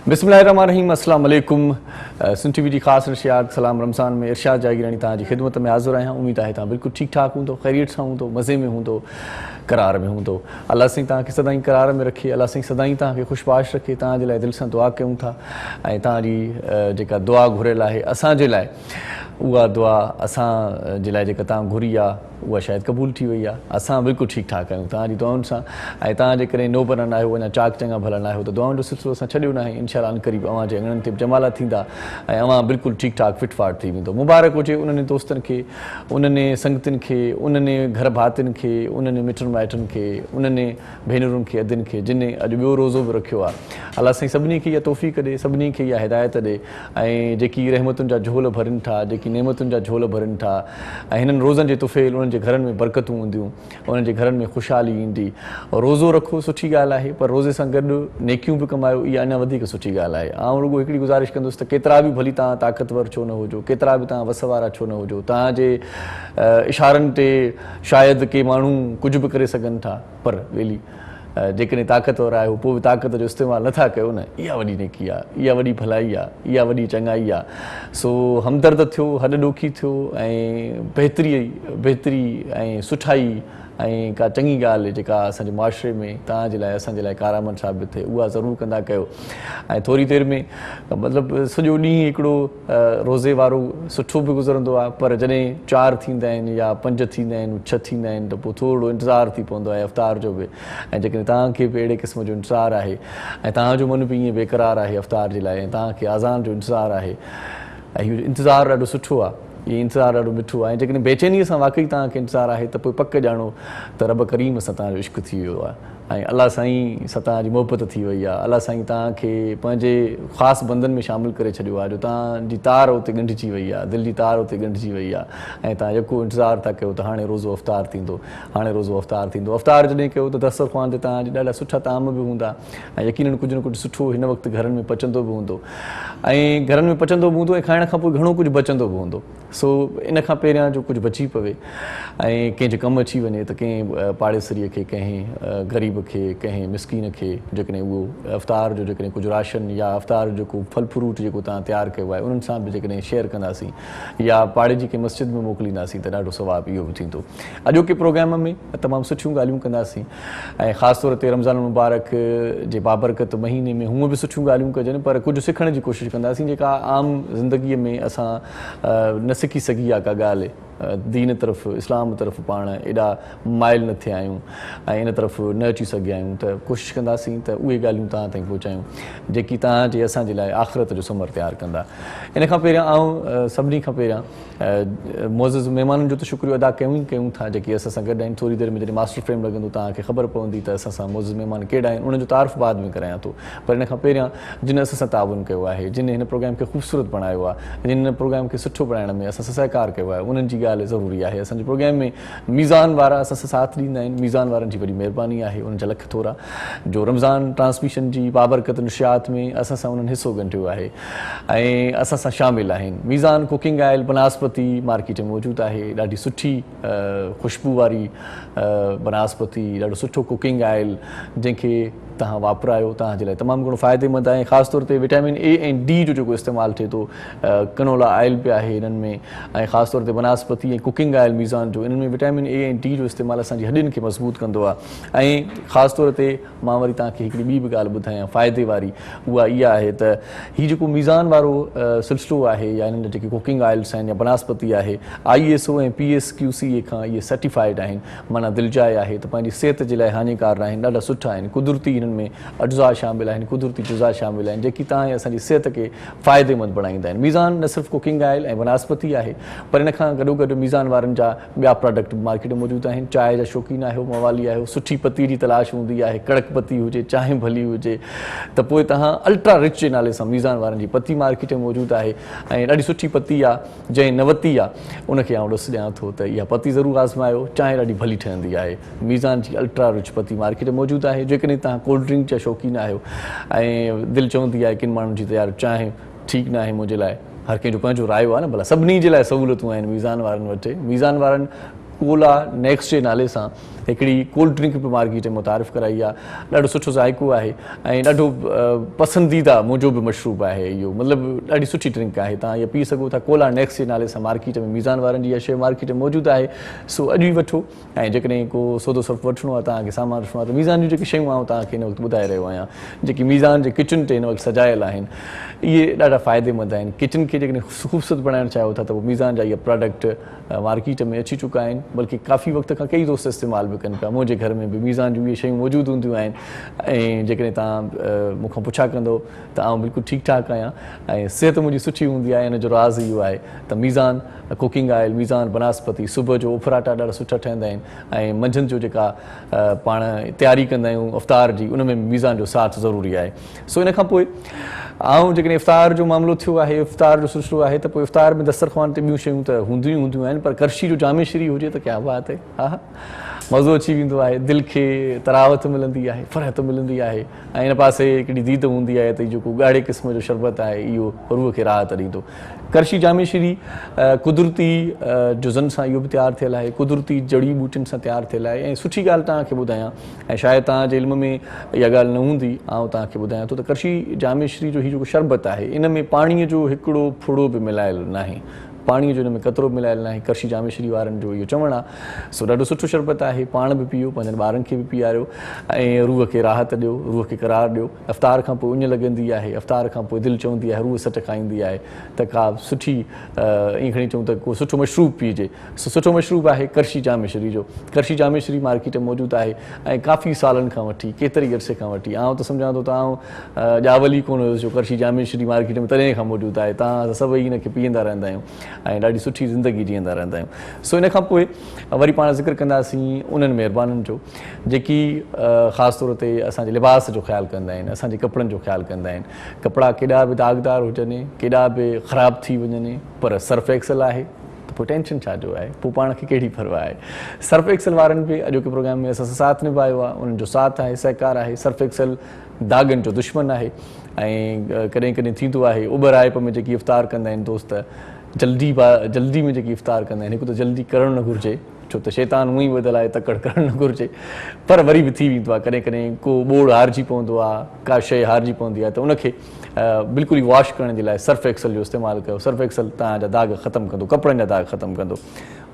बिस्मिल्लाहिर्रहमानिर्रहीम अस्सलाम वालेकुम। सुन टीवी जी ख़ासि नशियात सलाम रमज़ान में इरशाद जागीरानी तव्हांजी ख़िदमत में हाज़िर आहियां। उम्मीद आहे तव्हां बिल्कुलु ठीकु ठाक हूंदो, ख़ैरियत सां हूंदो, मज़े में हूंदो, करार में हूंदो। अल्लाह साईं तव्हांखे सदाईं करार में रखे, अल्लाह साईं सदाईं तव्हांखे ख़ुशबाश रखे। तव्हांजे लाइ दिलि सां दुआ कयूं था ऐं तव्हांजी जेका दुआ घुरियल आहे असांजे लाइ, उहा दुआ असांजे लाइ जेका तव्हां घुरी आहे उहा शायदि क़बूल थी वई आहे। असां बिल्कुलु ठीकु ठाक आहियूं तव्हांजी दुआउनि सां। ऐं तव्हां जेकॾहिं नोब न आहियो, अञा चाक चङा भला न आहियो, त दुआउनि जो सिलसिलो असां छॾियो न आहे। इंशाअल्लाह अनक़रीब अव्हांजे अङणनि ते जमाला थींदा ऐं अव्हां बिल्कुलु ठीकु ठाक फिटफाट थी वेंदो। मुबारक हुजे उन्हनि दोस्तनि खे, उन्हनि संगतियुनि खे, उन्हनि घर भातियुनि खे, उन्हनि मिटनि माइटनि खे, उन्हनि भेनरुनि खे, अदियुनि खे जिन अॼु ॿियो रोज़ो बि रखियो आहे। अल्लाह साईं सभिनी खे इहा तौफ़ीक़ ॾे, सभिनी खे इहा हिदायत ॾे ऐं जेकी रहमतुनि जा झोल भरनि था, जेकी नेमतुनि जा झोल भरनि था ऐं हिननि रोज़नि जे तुफ़ेल उन्हनि जे घरनि में बरकतूं हूंदियूं, उन्हनि जे घरनि में ख़ुशहाली ईंदी। रोज़ो रखो सुठी ॻाल्हि आहे, पर रोज़े सां गॾु नेकियूं बि कमायो, इहा अञा वधीक सुठी ॻाल्हि आहे। आउं रुॻो हिकिड़ी गुज़ारिश कंदुसि त केतिरा बि भली तव्हां ताक़तवर छो न हुजो, केतिरा बि तव्हां वस वारा छो न हुजो, तव्हांजे इशारनि ते शायदि के माण्हू कुझु बि करे सघनि था, पर वेली जेकॾहिं ताक़तवर आहियो पोइ बि ताक़त जो इस्तेमालु नथा कयो न, इहा वॾी नेकी आहे, इहा वॾी भलाई आहे, इहा वॾी चङाई आहे। सो हमदर्द थियो, हॾ ॾोखी थियो ऐं बहितरी ऐं सुठाई ऐं का चङी ॻाल्हि जेका असांजे मुआशिरे में तव्हांजे लाइ असांजे लाइ कारआमद साबित थिए, उहा ज़रूरु कंदा कयो। ऐं थोरी देरि में मतिलबु सॼो ॾींहुं हिकिड़ो रोज़े वारो सुठो बि गुज़रंदो आहे, पर जॾहिं 4 थींदा आहिनि या 5 थींदा आहिनि, 6 थींदा आहिनि, त पोइ थोरो इंतज़ारु थी पवंदो आहे इफ़्तार जो बि। ऐं जेकॾहिं तव्हांखे बि अहिड़े क़िस्म जो इंतज़ारु आहे ऐं तव्हांजो मन बि ईअं बेक़रार आहे इफ़्तार जे लाइ ऐं तव्हांखे आज़ान जो इंतज़ारु आहे ऐं इहो इंतज़ारु ॾाढो सुठो आहे, इहो इंतज़ारु ॾाढो मिठो आहे। ऐं जेकॾहिं बेचैनीअ सां वाक़ई तव्हांखे इंतज़ारु आहे त पोइ पक ॼाणो त रब करीम सां तव्हांजो इश्क़ थी वियो आहे ऐं अल्लाह साईं सां तव्हांजी मोहबत थी वई आहे। अल्लाह साईं तव्हांखे पंहिंजे ख़ासि बंधन में शामिलु करे छॾियो आहे, जो तव्हांजी तार उते ॻंढिजी वई आहे, दिलि जी तार उते ॻंढिजी वई आहे ऐं तव्हां यको इंतज़ारु था कयो त हाणे रोज़ो इफ़्तार थींदो, हाणे रोज़ो इफ़्तार थींदो। इफ़्तार जॾहिं कयो त दस्तरख़्वान ते तव्हांजे ॾाढा सुठा ताम बि हूंदा ऐं यकीनन कुझु न कुझु सुठो हिन वक़्तु घरनि में पचंदो बि हूंदो ऐं घरनि में पचंदो बि हूंदो ऐं खाइण खां पोइ घणो कुझु बचंदो बि हूंदो। सो इन खां पहिरियां जो कुझु बची पवे ऐं कंहिंजे कमु अची वञे त कंहिं पाड़ेसरीअ खे, कंहिं ग़रीब खे, कंहिं मिसकीन खे जेकॾहिं उहो इफ़्तार जो जेकॾहिं कुझु राशन या इफ़्तार जो जेको फल फ्रूट जेको तव्हां तयारु कयो आहे उन्हनि सां बि जेकॾहिं शेयर कंदासीं या पाड़े जी कंहिं मस्जिद में मोकिलींदासीं त ॾाढो सवाबु इहो बि थींदो। अॼोके प्रोग्राम में तमामु सुठियूं ॻाल्हियूं कंदासीं ऐं ख़ासि तौर ते रमज़ान मुबारक जे बाबरकत महीने में हूअं बि सुठियूं ॻाल्हियूं कजनि, पर कुझु सिखण जी कोशिशि कंदासीं जेका आम ज़िंदगीअ में असां न सिखी सघी आहे का ॻाल्हि। दीन तरफ़, इस्लाम तरफ़ पाण एॾा माइल न थिया आहियूं ऐं इन तरफ़ न अची सघिया आहियूं, त कोशिशि कंदासीं त उहे ॻाल्हियूं तव्हां ताईं पहुचायूं जेकी तव्हांजे असांजे लाइ आख़िरत जो समर तयारु कंदा। इन खां पहिरियां आउं सभिनी खां पहिरियां मोज़िज़ महिमाननि जो त शुक्रियो अदा कयूं था जेकी असां सां गॾु आहिनि। थोरी देरि में जॾहिं मास्टर फ्रेम लॻंदो तव्हांखे ख़बर पवंदी त असां सां मोज़िज़ महिमान कहिड़ा आहिनि, उन्हनि जो तारीफ़ बाद में करायां थो। पर इन खां पहिरियां जिन असां सां ताउन कयो आहे, जिन हिन प्रोग्राम खे ख़ूबसूरत बणायो आहे, जिन हिन प्रोग्राम खे सुठो बणाइण में असां सां सहकार कयो आहे, उन्हनि जी ॻाल्हि ज़रूरी आहे। असांजे प्रोग्राम में मीज़ान वारा असां सां साथ ॾींदा आहिनि, मीज़ान वारनि जी वॾी महिरबानी आहे, उन्हनि जा लख थोरा जो रमज़ान ट्रांसमिशन जी बाबरकत नशियात में असां सां उन्हनि हिसो ॻंढियो आहे ऐं असां सां शामिलु आहिनि। मीज़ान कुकिंग ऑयल बनास्पति मार्केट में मौजूदु आहे, ॾाढी सुठी ख़ुशबू वारी बनास्पति, ॾाढो सुठो कुकिंग ऑयल जंहिंखे तव्हां वापरायो तव्हांजे लाइ तमामु घणो फ़ाइदेमंद आहे। ख़ासि तौर ते विटामिन ए ऐं डी जो जेको इस्तेमालु थिए थो, कनोला ऑयल बि आहे हिननि में ऐं ख़ासि तौर ते बनास्पति ऐं कुकिंग ऑयल मीज़ान जो, इन्हनि में विटामिन ए ऐं डी जो इस्तेमालु असांजी हॾियुनि खे मज़बूत कंदो आहे। ऐं ख़ासि तौर ते मां वरी तव्हांखे हिकिड़ी ॿी बि ॻाल्हि ॿुधायां फ़ाइदे वारी, उहा इहा आहे त हीउ जेको मीज़ान वारो सिलसिलो आहे या हिननि जा जेके कुकिंग ऑयल्स आहिनि या बनास्पति आहे, ISO ऐं PSQCA खां इहे सर्टिफाइड आहिनि, माना दिलजाए आहे त पंहिंजी सिहत जे लाइ हानिकार न आहिनि, ॾाढा सुठा आहिनि। कुदरती हिननि में अज्जा शामिल आहिनि, कुदरती जुज़ा शामिल आहिनि जेकी तव्हां असांजी सिहत खे फ़ाइदेमंद बणाईंदा आहिनि। मीज़ान न सिर्फ़ु कुकिंग ऑयल ऐं बनास्पति आहे, पर इन खां गॾोगॾु मीज़ान वारनि जा ॿिया प्रोडक्ट मार्केट में मौजूदु आहिनि। चांहि जा शौक़ीन आहियो, मवाली आहियो, सुठी पती जी तलाश हूंदी आहे, कड़क पती हुजे, चांहि भली हुजे, त पोइ तव्हां अल्ट्रा रिच जे नाले सां मीज़ान वारनि जी पती मार्केट में मौजूदु आहे ऐं ॾाढी सुठी पती आहे जंहिं न वरिती आहे उनखे आउं ॾुस ॾियां थो त इहा पती ज़रूरु आज़मायो, चांहि ॾाढी भली ठहंदी आहे। मीज़ान जी अल्ट्रा रिच पती मार्केट में मौजूदु आहे। जेकॾहिं तव्हां कोल्ड ड्रिंक जा शौक़ीन आहियो ऐं दिलि चवंदी आहे किन माण्हुनि जी त यार चांहि ठीकु न आहे मुंहिंजे लाइ, हर कंहिंजो पंहिंजो रायो आहे न, भला सभिनी जे लाइ सहूलियतूं आहिनि मीज़ान वारनि वटि। मीज़ान वारनि कोला नेक्स्ट जे नाले सां हिकिड़ी कोल्ड ड्रिंक बि मार्केट में मुतारिफ़ कराई आहे। ॾाढो सुठो ज़ाइक़ो आहे ऐं ॾाढो पसंदीदा मुंहिंजो बि मशरूब आहे इहो, मतिलबु ॾाढी सुठी ड्रिंक आहे। तव्हां इहा पी सघो था। कोला नेक्स्ट जे नाले सां मार्केट में मीज़ान वारनि जी इहा शइ मार्केट में मौजूदु आहे। सो अॼु ई वठो ऐं जेकॾहिं को सौदो सर्फ़ वठिणो आहे, तव्हांखे सामान वठिणो आहे, त मीज़ान जूं जेके शयूं आऊं तव्हांखे हिन वक़्तु ॿुधाए रहियो आहियां, जेकी मीज़ान जे किचन ते हिन वक़्तु सजायल आहिनि, इहे ॾाढा फ़ाइदेमंद आहिनि। किचन खे जेकॾहिं ख़ूबसूरत बणाइणु चाहियो था त पोइ मीज़ान जा इहे प्रोडक्ट मार्केट में अची चुका आहिनि, बल्कि काफ़ी वक़्त खां कई दोस्त इस्तेमालु बि कनि पिया। मुंहिंजे घर में बि मीज़ान जूं इहे शयूं मौजूदु हूंदियूं आहिनि ऐं जेकॾहिं तव्हां मूंखां पुछा कंदो त आउं बिल्कुलु ठीकु ठाकु आहियां ऐं सिहत मुंहिंजी सुठी हूंदी आहे। इन जो राज़ इहो आहे त मीज़ान कुकिंग ऑयल, मीज़ान बनास्पति, सुबुह जो उफराटा ॾाढा सुठा ठहंदा आहिनि ऐं मंझंदि जो जेका पाण तयारी कंदा आहियूं इफ़्तार जी, उन में मीज़ान जो साथ ज़रूरी आहे। सो इन खां पोइ ऐं जेकॾहिं इफ़्तार जो मामिलो थियो आहे, इफ़्तार जो सिलसिलो आहे, त पोइ इफ़्तार में दस्तरख़्वान ते ॿियूं शयूं त हूंदियूं आहिनि, पर करशी जो जामे श्री हुजे त क्या बात आहे। हा, मज़ो अची वेंदो आहे, दिलि खे तरावत मिलंदी आहे, फ़रहत मिलंदी आहे ऐं हिन पासे हिकिड़ी दीद हूंदी आहे त जेको ॻाढ़े क़िस्म जो शरबत आहे इहो रूह खे राहत ॾींदो। करशी जामे श्री कुदरती जुज़नि सां इहो बि तयारु थियल आहे, कुदरती जड़ी ॿूटियुनि सां तयारु थियल आहे ऐं सुठी ॻाल्हि तव्हांखे ॿुधायां ऐं शायदि तव्हांजे इल्म में इहा ॻाल्हि न हूंदी, आउं तव्हांखे ॿुधायां थो त करशी जामे श्री जो हीउ जेको शरबत आहे, इन में पाणीअ जो हिकिड़ो फुड़ो बि मिलायल नाहे, पाणीअ जो हिन में क़तरो मिलायल नाहे। करशी जामे श्री वारनि जो इहो चवणु आहे। सो ॾाढो सुठो शरबत आहे, पाण बि पीओ, पंहिंजनि ॿारनि खे बि पीआरियो ऐं रूह खे राहत ॾियो, रूह खे करार ॾियो। इफ़्तार खां पोइ उञ लॻंदी आहे, इफ़्तार खां पोइ दिलि चवंदी आहे, रूह सट खाईंदी आहे त का सुठी ईअं खणी चऊं त को सुठो मशरूब पीजे। सो सुठो मशरूब आहे करशी जामे श्री जो। करशी जामे श्री मार्केट में मौजूदु आहे ऐं काफ़ी सालनि खां वठी, केतिरे अरसे खां वठी, आउं त सम्झां थो त आउं ॼावल ई कोन हुयुसि जो करशी जामे श्री मार्केट में तॾहिं खां मौजूदु आहे। तव्हां सभई हिन खे पीअंदा रहंदा आहियूं ऐं ॾाढी सुठी ज़िंदगी जीअंदा रहंदा आहियूं। सो इन खां पोइ वरी पाण ज़िक्र कंदासीं उन्हनि महिरबाननि जो जेकी ख़ासि तौर ते असांजे लिबास जो ख़्यालु कंदा आहिनि, असांजे कपिड़नि जो ख़्यालु कंदा आहिनि। कपिड़ा केॾा बि दाग़दार हुजनि, केॾा बि ख़राबु थी वञनि, पर सर्फ एक्सल आहे त पोइ टेंशन छा जो आहे, पोइ पाण खे कहिड़ी परवाह आहे। सर्फ एक्सल वारनि बि अॼोके प्रोग्राम में असां सां साथ निभायो आहे, उन्हनि जो साथ आहे, सहकार आहे। सर्फ एक्सल दाग़नि जो दुश्मन आहे ऐं कॾहिं कॾहिं थींदो आहे उबर ऐप में जेकी इफ़्तार कंदा आहिनि दोस्त, जल्दी में जेकी इफ़्तार कंदा आहिनि, हिकु त जल्दी करणु न घुरिजे, छो त शैतान उअं ई ॿधल आहे, तकड़ि करणु न घुरिजे, पर वरी बि थी वेंदो आहे कॾहिं कॾहिं को ॿोड़ हारिजी पवंदो आहे, का शइ हारिजी पवंदी आहे, त उनखे बिल्कुलु ई वॉश करण जे लाइ सर्फ एक्सल जो इस्तेमालु कयो। सर्फ एक्सल तव्हांजा दाग़ ख़तमु कंदो, कपिड़नि जा दाग़ ख़तमु कंदो।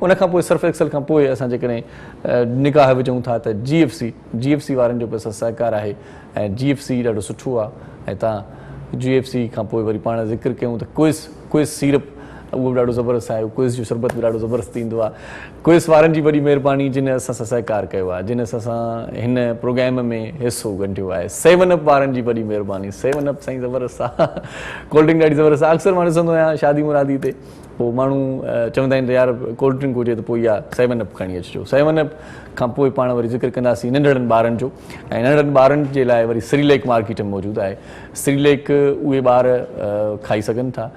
उनखां पोइ सर्फ एक्सल खां पोइ असां जेकॾहिं निगाह विझूं था त GFC वारनि जो बि असां सहकार आहे ऐं GFC ॾाढो सुठो आहे ऐं तव्हां GFC खां पोइ वरी पाण ज़िक्र कयूं त क्विज़ सीरप, उहो बि ॾाढो ज़बरदस्त आहे, क्विज़ जो शरबत बि ॾाढो ज़बरदस्त थींदो आहे। क्विज़ वारनि जी वॾी महिरबानी जिन असां सां सहकार कयो आहे, जिन असां हिन प्रोग्राम में हिसो गंढियो आहे। 7 अप वारनि जी वॾी महिरबानी। 7 अप साईं ज़बरदस्त आहे, कोल्ड ड्रिंक ॾाढी ज़बरदस्त आहे। अक्सर मां ॾिसंदो आहियां शादी मुरादी ते पोइ माण्हू चवंदा आहिनि त यार कोल्ड ड्रिंक हुजे त पोइ इहा 7 अप खणी अचिजो। 7 अप खां पोइ पाण वरी ज़िक्र कंदासीं नंढड़नि ॿारनि जो ऐं नंढड़नि ॿारनि जे लाइ वरी सिरिलेक मार्केट में मौजूदु आहे। सिरिलेक उहे ॿार खाई सघनि था,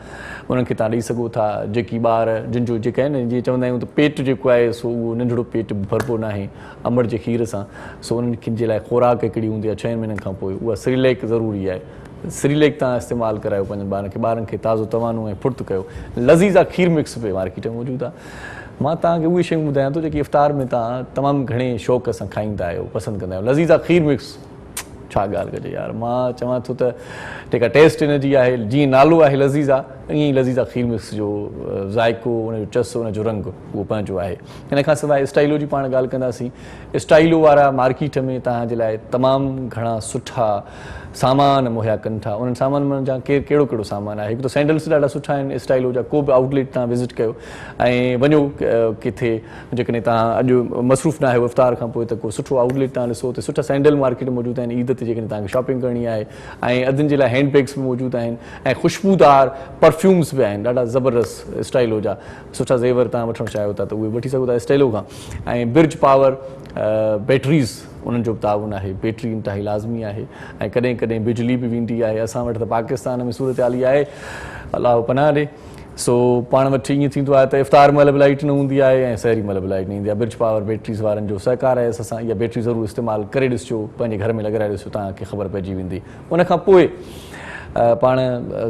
उन्हनि खे तव्हां ॾेई सघो था जेकी ॿार जिन जो जेके आहिनि, जीअं चवंदा आहियूं त पेट जेको आहे सो उहो नंढिड़ो पेट भरिबो न आहे अमड़ जे खीर सां। सो उन्हनि खे जे लाइ खुराक हिकिड़ी हूंदी आहे 6 महीननि खां पोइ, उहा सिरिलेक ज़रूरी आहे। सिरिलेक तव्हां इस्तेमालु करायो पंहिंजनि ॿारनि खे ताज़ो तवानो ऐं फुर्त कयो। लज़ीज़ा खीर मिक्स बि मार्केट में मौजूदु आहे। मां तव्हांखे उहे शयूं ॿुधायां थो जेकी इफ़्तार में तव्हां तमामु घणे शौक़ सां खाईंदा आहियो, पसंदि कंदा आहियो। लज़ीज़ा खीर मिक्स छा ॻाल्हि कजे यार, मां चवां थो त जेका टेस्ट हिन जी आहे, जीअं नालो आहे लज़ीज़ा, ईअं ई लज़ीज़ा खीर मिक्स जो ज़ाइक़ो, उनजो चस, उनजो रंग उहो पंहिंजो आहे। हिन खां सवाइ स्टाइलो जी पाण ॻाल्हि कंदासीं। स्टाइलो वारा मार्केट में तव्हांजे लाइ तमामु घणा सुठा सामान मुहैया कनि था। उन्हनि सामाननि जा कहिड़ो कहिड़ो सामान आहे। हिकु त सैंडल्स ॾाढा सुठा आहिनि स्टाइलो जा, को बि आउटलेट तव्हां विज़िट कयो ऐं वञो किथे, जेकॾहिं तव्हां अॼु मसरूफ़ न आहियो इफ़्तार खां पोइ, त को सुठो आउटलेट तव्हां ॾिसो त सुठा सैंडल मार्केट में मौजूदु आहिनि। ईद ते जेकॾहिं तव्हांखे शॉपिंग करणी आहे ऐं अधनि जे लाइ हैंडबैग्स बि मौजूदु आहिनि ऐं ख़ुशबूदार परफ्यूम्स बि आहिनि ॾाढा ज़बरदस्त स्टाइलो जा। सुठा ज़ेवर तव्हां वठणु चाहियो था त उहे वठी सघो था स्टाइलो खां। ऐं बिर्ज पावर बैटरीज़, उन्हनि जो बि ताउन आहे। बैटरी इंतिहाई लाज़मी आहे ऐं कॾहिं कॾहिं बिजली बि वेंदी आहे। असां वटि त पाकिस्तान में सूरत हाली आहे, अलाह पनाह ॾे। सो पाण वटि ईअं थींदो आहे त इफ़्तार महिल बि लाइट न हूंदी आहे ऐं सहरी महिल बि लाइट न ईंदी आहे। बिर्ज पावर बैटरीज़ वारनि जो सहकार आहे। असां इहा बैटरी ज़रूरु इस्तेमालु करे ॾिसिजो, पंहिंजे घर में लॻाए ॾिसिजो, तव्हांखे ख़बर पइजी वेंदी। उनखां पोइ पाण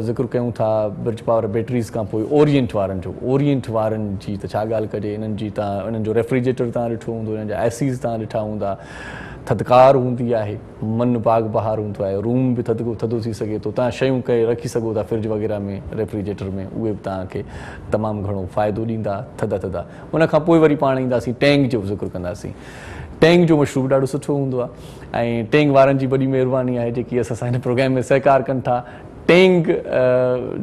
ज़िक्र कयूं था ब्रिज पावर बैटरीज़ खां पोइ ओरिएंट वारनि जो ओरिएंट वारनि जी त छा ॻाल्हि कजे इन्हनि जी तव्हां इन्हनि जो रेफ्रिजरेटर तव्हां ॾिठो हूंदो इन्हनि जा एसीज़ तव्हां ॾिठा हूंदा थधिकार हूंदी आहे मन बाग बहार हूंदो आहे रूम बि थधो थी सघे थो तव्हां शयूं करे रखी सघो था फ्रिज वग़ैरह में रेफ्रिजरेटर में उहे बि तव्हांखे तमामु घणो फ़ाइदो ॾींदा थधा उन खां पोइ वरी पाण ईंदासीं टैंक जो ज़िक्र कंदासीं टैंक जो मशरूब ॾाढो सुठो हूंदो आहे ऐं टैंक वारनि जी वॾी महिरबानी आहे जेकी असां सां हिन प्रोग्राम में सहकार कनि था टैंक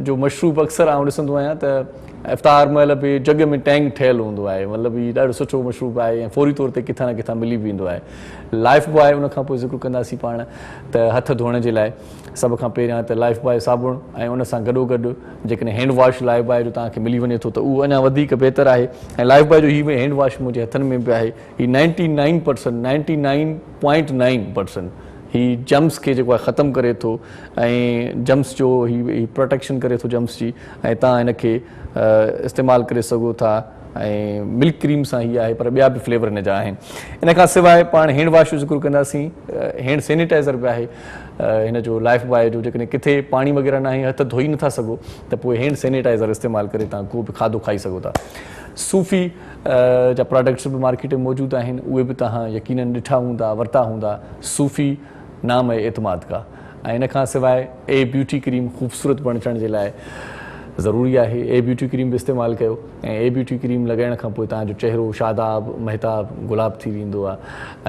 जो मशरूब अक्सर आउं ॾिसंदो आहियां त इफ़्तार महिल बि जग में टैंक ठहियलु हूंदो आहे मतिलबु हीउ ॾाढो सुठो मशरूब आहे ऐं फौरी तौर ते किथां न किथां मिली बि वेंदो आहे लाइफ बॉय उन खां पोइ ज़िक्र कंदासीं पाण त हथ धोइण जे लाइ सभ खां पहिरियां त लाइफ बॉय साबुण ऐं उन सां गॾोगॾु जेकॾहिं हैंड वॉश लाइफ बॉय जो तव्हांखे मिली वञे थो त उहो अञा वधीक बहितरु आहे ऐं लाइफ बॉय जो हीउ हैंड वॉश मुंहिंजे हथनि में बि आहे हीउ 99.9% ही जम्स खे जेको आहे ख़तमु करे थो ऐं जम्स जो ही प्रोटेक्शन करे थो जम्स जी ऐं तव्हां हिनखे इस्तेमालु करे सघो था ऐं मिल्क क्रीम सां हीअ आहे पर ॿिया बि फ्लेवर हिन जा आहिनि इन खां सवाइ पाण हैंड वॉश जो ज़िक्र कंदासीं हैंड सैनिटाइज़र बि आहे हिन जो लाइफ बॉय जो जेकॾहिं किथे पाणी वग़ैरह न आहे हथ धोई नथा सघो त पोइ हैंड सैनिटाइज़र इस्तेमालु करे तव्हां को बि खाधो खाई सघो था सूफ़ी जा प्रोडक्ट्स बि मार्केट में मौजूदु आहिनि उहे बि तव्हां यकीननि ॾिठा हूंदा वरिता हूंदा सूफ़ी नाम आहे एतमाद का ऐं इन खां सवाइ ए ब्यूटी क्रीम ख़ूबसूरत बणिजण जे लाइ ज़रूरी आहे ए ब्यूटी क्रीम बि इस्तेमालु कयो ऐं ए ब्यूटी क्रीम लॻाइण खां पोइ तव्हांजो चहिरो शादाब महताब गुलाब थी वेंदो आहे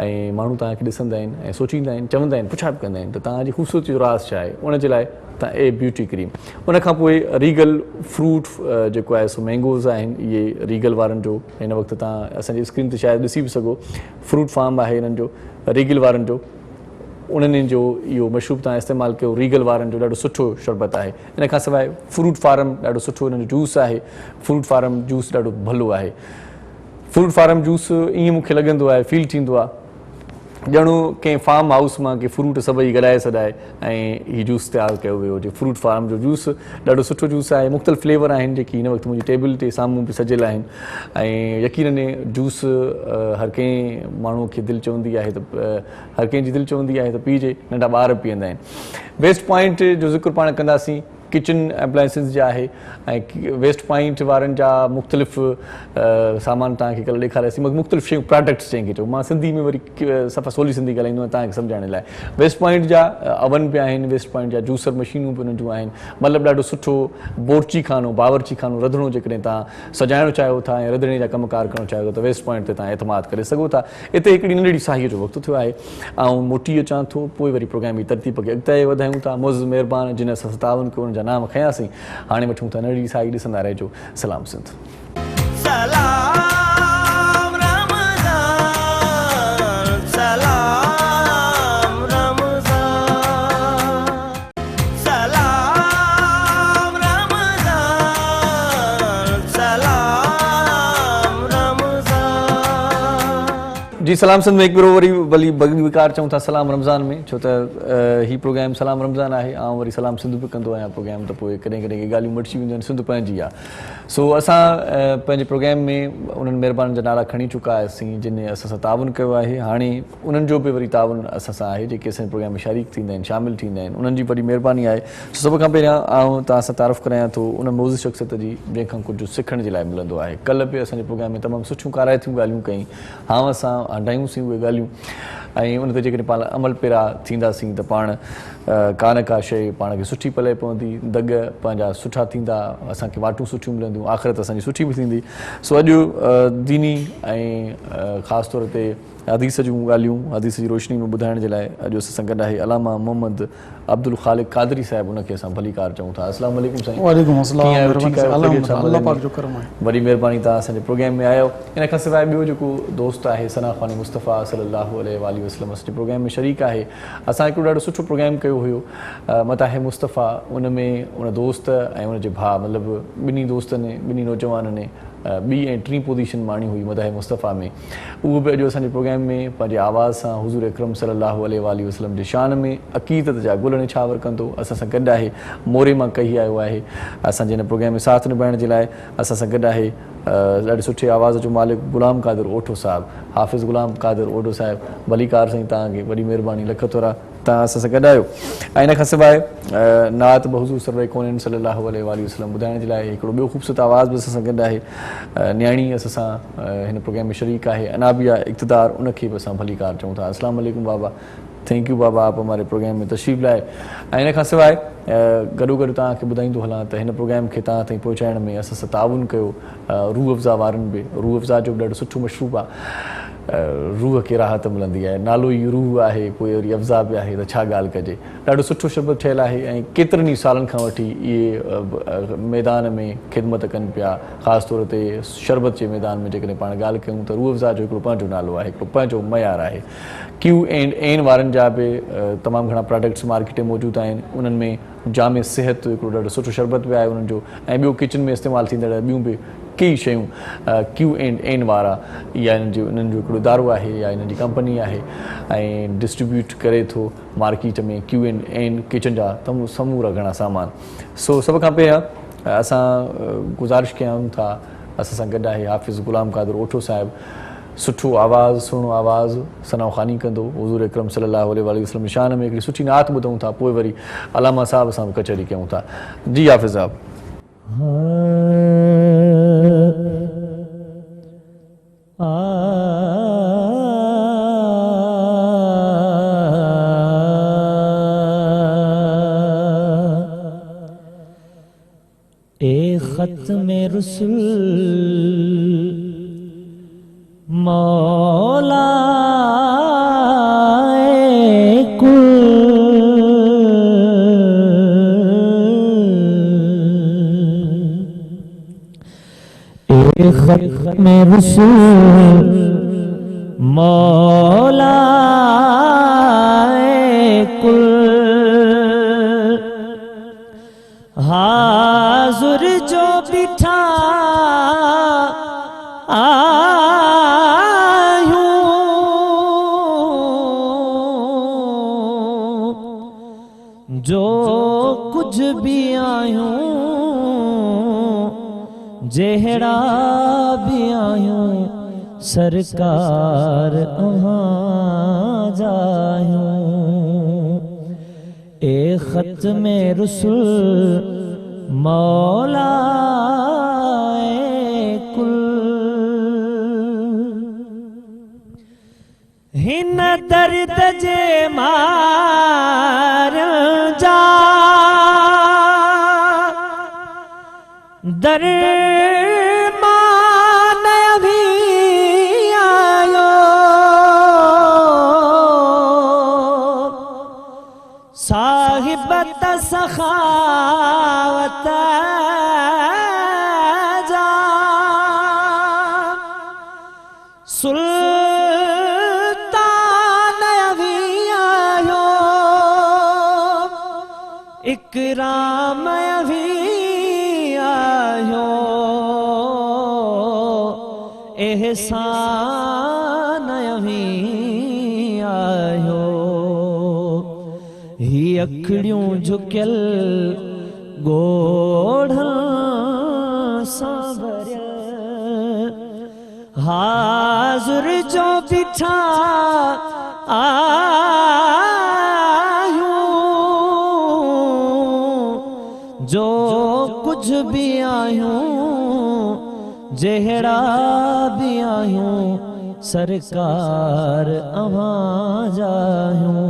ऐं माण्हू तव्हांखे ॾिसंदा आहिनि ऐं सोचींदा आहिनि चवंदा आहिनि पुछा बि कंदा आहिनि त तव्हांजी ख़ूबसूरती जो राज़ छा आहे उन जे लाइ तव्हां ए ब्यूटी क्रीम उन खां पोइ रीगल फ्रूट जेको आहे सो मैंगोज़ आहिनि इहे रीगल वारनि जो हिन वक़्तु तव्हां असांजी स्क्रीन ते शायदि ॾिसी बि सघो फ्रूट फार्म आहे हिननि जो रीगल वारनि जो उन्हनि जो इहो मशरूब तव्हां इस्तेमालु कयो रीगल वारनि जो ॾाढो सुठो शरबत आहे इन खां सवाइ फ्रूट फार्म ॾाढो सुठो हिन जो जूस आहे फ्रूट फार्म जूस ॾाढो भलो आहे फ्रूट फार्म जूस ईअं मूंखे लॻंदो आहे फील थींदो आहे ॼणो कंहिं फार्म हाउस मां के फ्रूट सभई गॾाए सॾाए ऐं हीउ जूस तयारु कयो वियो हुजे फ्रूट फार्म जो जूस ॾाढो सुठो जूस आहे मुख़्तलिफ़ फ्लेवर आहिनि जेकी हिन वक़्तु मुंहिंजी टेबल ते साम्हूं बि सजियल आहिनि ऐं यकीननि जूस हर कंहिं माण्हूअ खे दिलि चवंदी आहे त हर कंहिंजी दिलि चवंदी आहे त पीजे नंढा ॿार बि पीअंदा आहिनि वेस्ट पॉइंट जो ज़िक्र पाण कंदासीं किचन एप्लायंसिस जा आहे ऐं वेस्ट पॉइंट वारनि जा मुख़्तलिफ़ सामान तव्हांखे कल्ह ॾेखारियासीं मुख़्तलिफ़ शयूं प्रोडक्ट्स जंहिंखे चओ मां सिंधी में वरी सफ़ा सवली सिंधी ॻाल्हाईंदो आहियां तव्हांखे सम्झाइण लाइ वेस्ट पॉइंट जा अवन बि आहिनि वेस्ट पॉइंट जा जूसर मशीनूं बि उन्हनि जूं आहिनि मतिलबु ॾाढो सुठो बोरची खानो बावरची खानो रंधिणो जेकॾहिं तव्हां सजाइणो चाहियो था ऐं रंधिणे जा कमकार करणु चाहियो था त वेस्ट पॉइंट ते तव्हां एतमाद करे सघो था हिते हिकिड़ी नंढड़ी साहीअ जो वक़्तु थियो आहे ऐं मोटी अचां थो पोइ वरी प्रोग्राम जी तरतीब खे अॻिते वधायूं था मुअज़्ज़ महिरबानी जिन असां ताउन कयो उन्हनि जा नाम खयासीं हाणे वठूं था नंढड़ी साई ॾिसंदा रहिजो सलाम सिंध जी सलाम सिंध में हिकु भेरो वरी भली विकार चऊं था सलाम रमज़ान में छो त हीउ प्रोग्राम सलाम रमज़ान आहे ऐं वरी सलाम सिंध बि कंदो आहियां प्रोग्राम त पोइ कॾहिं कॾहिं ॻाल्हियूं मटिजी वेंदियूं आहिनि सिंध पंहिंजी आहे सो असां पंहिंजे प्रोग्राम में उन्हनि महिरबानी जा नाला खणी चुका हुआसीं जिन असां सां ताउन कयो आहे हाणे उन्हनि जो बि वरी ताउन असां सां आहे जेके असांजे प्रोग्राम में शरीक थींदा आहिनि शामिलु थींदा आहिनि उन्हनि जी वॾी महिरबानी आहे सभ खां पहिरियां आउं तव्हां सां तारीफ़ करायां थो उन मौज़ शख़्सियत जी जंहिंखां कुझु सिखण जे लाइ मिलंदो आहे कल्ह बि असांजे प्रोग्राम में तमामु सुठियूं काराइतियूं ॻाल्हियूं कई हाणे असां हंडायूंसीं उहे ॻाल्हियूं ऐं उन ते जेकॾहिं पाण अमल पहिरां थींदासीं त पाण का न का शइ पाण खे सुठी पले पवंदी दग पंहिंजा सुठा थींदा असांखे वाटूं सुठियूं मिलंदियूं आख़िरत असांजी सुठी बि थींदी सो अॼु दीनी ऐं ख़ासि तौर ते हदीस जूं ॻाल्हियूं हदीस जी रोशनी में ॿुधाइण जे लाइ अॼु असां सां गॾु आहे अलामा मोहम्मद अब्दुल ख़ालिक क़ादरी साहिबु उनखे असां भली कार चऊं था अस्सलाम वालेकुम साईं वालेकुम अस्सलाम वॾी महिरबानी तव्हां असांजे प्रोग्राम में आयो इन खां सवाइ ॿियो जेको दोस्त आहे सना ख़ानी मुस्तफ़ा सल्लल्लाहु अलैहि वसल्लम असांजे प्रोग्राम में शरीक आहे असां हिकिड़ो ॾाढो सुठो प्रोग्राम कयो हुयो मताहे मुस्तफ़ा उन में उन दोस्त ऐं उनजे भाउ मतिलबु ॿिन्ही दोस्तनि ॿिन्ही नौजवाननि ॿी ऐं टीं पोज़ीशन माणी हुई मदाहे मुस्तफ़ा में उहो बि अॼु असांजे प्रोग्राम में पंहिंजे आवाज़ सां हुज़ूर अकरम सल्लल्लाहु अलैहि वसल्लम जे शान में अक़ीदत जा गुल निछावर कंदो असां सां गॾु आहे मोरे मां कही आयो आहे असांजे हिन प्रोग्राम में साथ निभाइण जे लाइ असां सां गॾु आहे ॾाढे सुठे आवाज़ जो मालिक ग़ुलाम क़ादिर ओठो साहिबु हाफ़िज़ ग़ुलाम क़ादिर ओठो साहिबु भली कार साईं तव्हांखे वॾी महिरबानी लख थोरा तव्हां असां सां गॾु आहियो। ऐं इन खां सवाइ नात बहज़ूर सरवर कोन सल्लल्लाहु अलैहि वसल्लम ॿुधाइण जे लाइ हिकिड़ो ॿियो ख़ूबसूरत आवाज़ बि असां सां गॾु आहे। न्याणी असां सां हिन प्रोग्राम में शरीक आहे, अनाबिया इक़्तिदार, उनखे बि असां भली कार चऊं था। अस्सलाम वालेकुम बाबा, थैंक यू बाबा आप हमारे प्रोग्राम में तशरीफ़ लाए। ऐं इन खां सवाइ गॾो गॾु तव्हांखे ॿुधाईंदो हलां त हिन प्रोग्राम खे तव्हां ताईं पहुचाइण में असां सां ताउन कयो रूह अफ़ज़ा वारनि बि। रूह अफ़ज़ा जो बि ॾाढो सुठो मशरूब आहे, रूह खे राहत मिलंदी आहे, नालो ई रूह आहे, कोई वरी अफ़ज़ा बि आहे त छा ॻाल्हि कजे। ॾाढो सुठो शरबत ठहियलु आहे ऐं केतिरनि ई सालनि खां वठी इहे मैदान में ख़िदमत कनि पिया। ख़ासि तौर ते शरबत जे मैदान में जेकॾहिं पाण ॻाल्हि कयूं त रूह अफ़ज़ा जो हिकिड़ो पंहिंजो नालो आहे, हिकिड़ो पंहिंजो मयार आहे। Q&N वारनि जा बि तमामु घणा प्रोडक्ट्स मार्केट में मौजूदु आहिनि। उन्हनि में जाम सिहत हिकिड़ो ॾाढो सुठो शरबत बि आहे उन्हनि जो, ऐं ॿियो किचन में इस्तेमालु थींदड़ ॿियूं बि कई शयूं Q&N वारा, इहा इन्हनि जो हिकिड़ो इदारो आहे या इन्हनि जी कंपनी आहे ऐं डिस्ट्रीब्यूट करे थो मार्केट में Q&N किचन जा समूरा घणा सामान। सो सभ खां पहिरियां असां गुज़ारिश कयूं था, असां सां गॾु आहे हाफ़िज़ ग़ुलाम क़ादिर ओठो साहिबु। सुठो आवाज़ु, सुहिणो आवाज़ु सना ख़ानी कंदो। हुज़ूर अकरम सल्लल्लाहु अलैहि वसल्लम शान में हिकिड़ी सुठी नात ॿुधूं था, पोइ वरी अलामा साहब सां बि कचहरी कयूं था। जी हाफ़िज़ साहब। ए ख़त्म रसूल मौला कुल ए ख़त्म रसूल मौला कुल हाज़ुर जो बिठा जो कुछ भी आयूं जेहड़ा भी आयूं सरकार अहाँ जायूं। ए ख़त्म रसूल मौला कुल हिन दर्द जे मार जा दरमान भी आयो साहिबत सखावत जा सुल्तान भी आयो इकराम भी आयो एहसान भी आयो। ही अखड़ियूं झुकियल गोढ़ सां भरियल हाज़ुर जो बिठा आयूं जो कुछ भी आयूं जेहड़ा भी आयूं सरकार अहाँ जायूं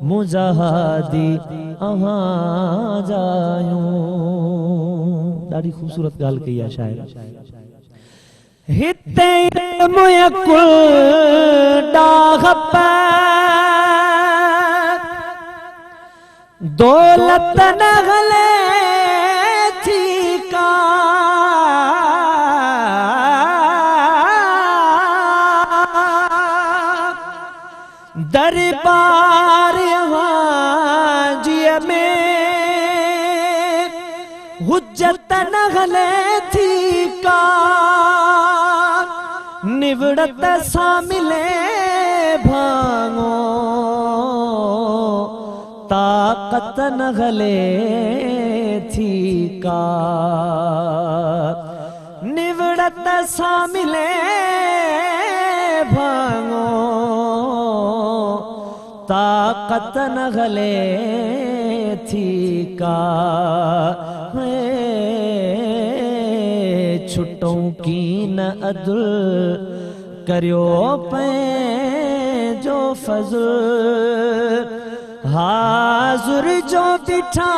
मुजाहिदी अहाँ जायूं। ॾाढी ख़ूबसूरत ॻाल्हि कई आहे शायर। हिते मुयकुल डाग़ दौलत न गले थी का दरबार हाजीअ में हुज्जत न गले थी का निवड़त सां मिले भाङो ताक़त न गले थी का निवड़त सां मिले भाङो ताकत न गले थी का छुटों की न अदल करियो पे जो फजल हाजुर जो बिठा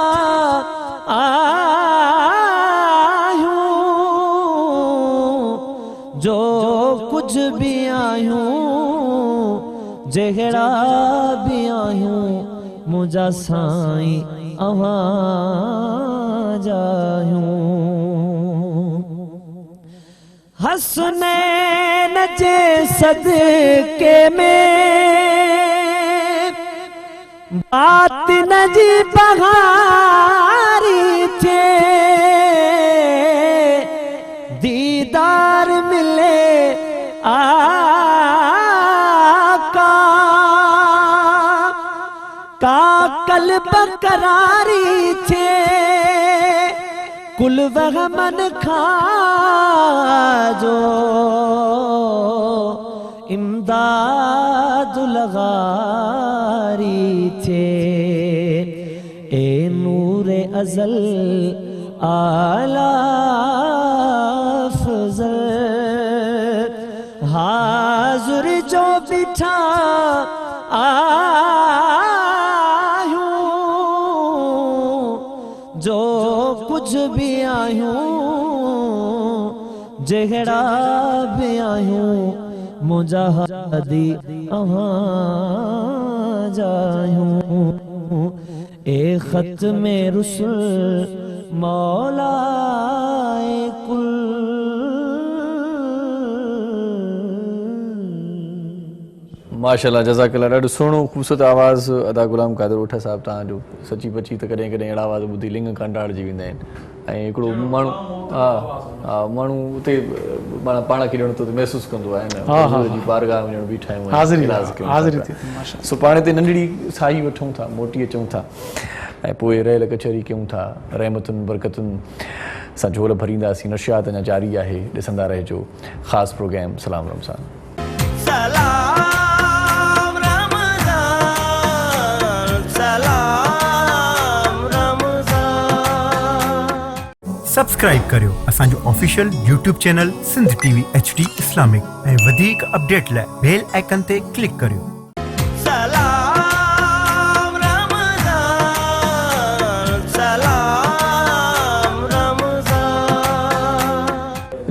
आयूं जो कुछ भी आयूं जहड़ा भी आयूं मुझा साईं अवां जायूं हसनैन जे सदके में बात नजी बहारी थे दीदार मिले आका का कल्ब करारी थे कुल वह मन खाजो इमदाद लगारी थे ए नूरे अजल आला फजल हाजुर जो बिठा आयूं जो कुछ भी आयूं जहड़ा भी आयूं मुजाहदी अहां जायूं ए खत में रुsul मौलाए कुल माशाल्लाह जज़ाकल्लाह ॾाढो सुहिणो ख़ूबसूरत आवाज़ अदा गुलाम कादिर उठ साहिब तव्हांजो सची पची त कॾहिं कॾहिं अहिड़ा आवाज़ ॿुधी लिंग कंडाड़जी वेंदा आहिनि ऐं हिकिड़ो माण्हू हा हा माण्हू उते माना पाण खे ॼण तो महसूसु कंदो आहे न हुज़ूर जी बारगाह में ॼण बीठा आहियूं हाज़िरी सो पाण हिते नंढड़ी साई वठूं था मोटी अचूं था ऐं पोइ रहियल कचहरी कयूं था रहमतुनि बरकतुनि सां झोल भरींदासीं नशियात अञा जारी आहे ॾिसंदा रहिजो ख़ासि प्रोग्राम सलाम रमज़ान सब्सक्राइब करियो असांजो official YouTube channel Sindh TV HD Islamic ऐं वधीक अपडेट लाइ बेल आइकन ते क्लिक करियो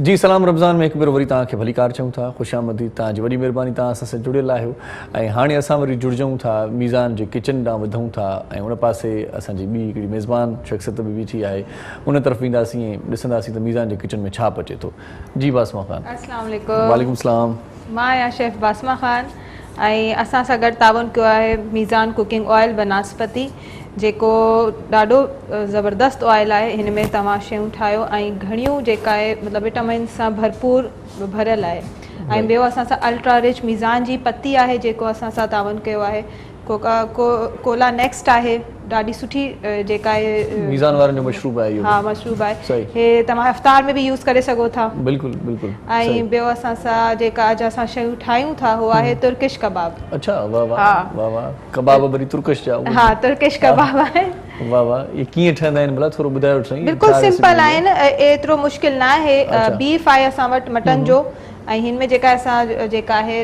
जी सलाम रमज़ान में हिकु भेरो वरी तव्हांखे भलीकार चऊं था ख़ुशामदी तव्हांजी वॾी महिरबानी तव्हां असां सां जुड़ियल आहियो ऐं हाणे असां वरी जुड़जूं था मीज़ान जे किचन ॾांहुं वधूं था ऐं उन पासे असांजी ॿी हिकिड़ी मेज़बान शख़्सियत बि बीठी आहे उन तरफ़ ईंदासीं ऐं ॾिसंदासीं त मीज़ान जे किचन में छा पचे थो जी बासमा ख़ान अस्सलाम वालेकुम वालेकुम सलाम मां आहियां शेफ़ बासमा ख़ान ऐं असां सां गॾु तावन कयो आहे मीज़ान कुकिंग ऑयल बनस्पति जेको ॾाढो ज़बरदस्त ऑयल आहे हिन में तव्हां शयूं ठाहियो ऐं घणियूं जेका आहे मतिलबु विटामिन सां भरपूर भरियल आहे ऐं ॿियो असां सां अल्ट्रा रिच मीज़ान जी पती आहे जेको असां सां तावन कयो आहे कोला नेक्स्ट आहे ॾाढी सुठी जेका आहे मीज़ान वारनि जो मशरूब आहे इहो हा मशरूब आहे हे तव्हां इफ़्तार में बि यूज़ करे सघो था बिल्कुलु बिल्कुलु ऐं ॿियो असां सां जेका अॼु असां शयूं ठाहियूं था उहो आहे तुर्किश कबाब अच्छा वाह वाह वाह वाह कबाब वरी तुर्किश जा हा तुर्किश कबाब आहे वाह वाह ये कीअं ठहंदा आहिनि भला थोरो ॿुधायो साईं बिल्कुलु सिंपल आहिनि एतिरो मुश्किल न आहे बीफ आहे असां वटि मटन जो ऐं हिन में जेका असां जेका आहे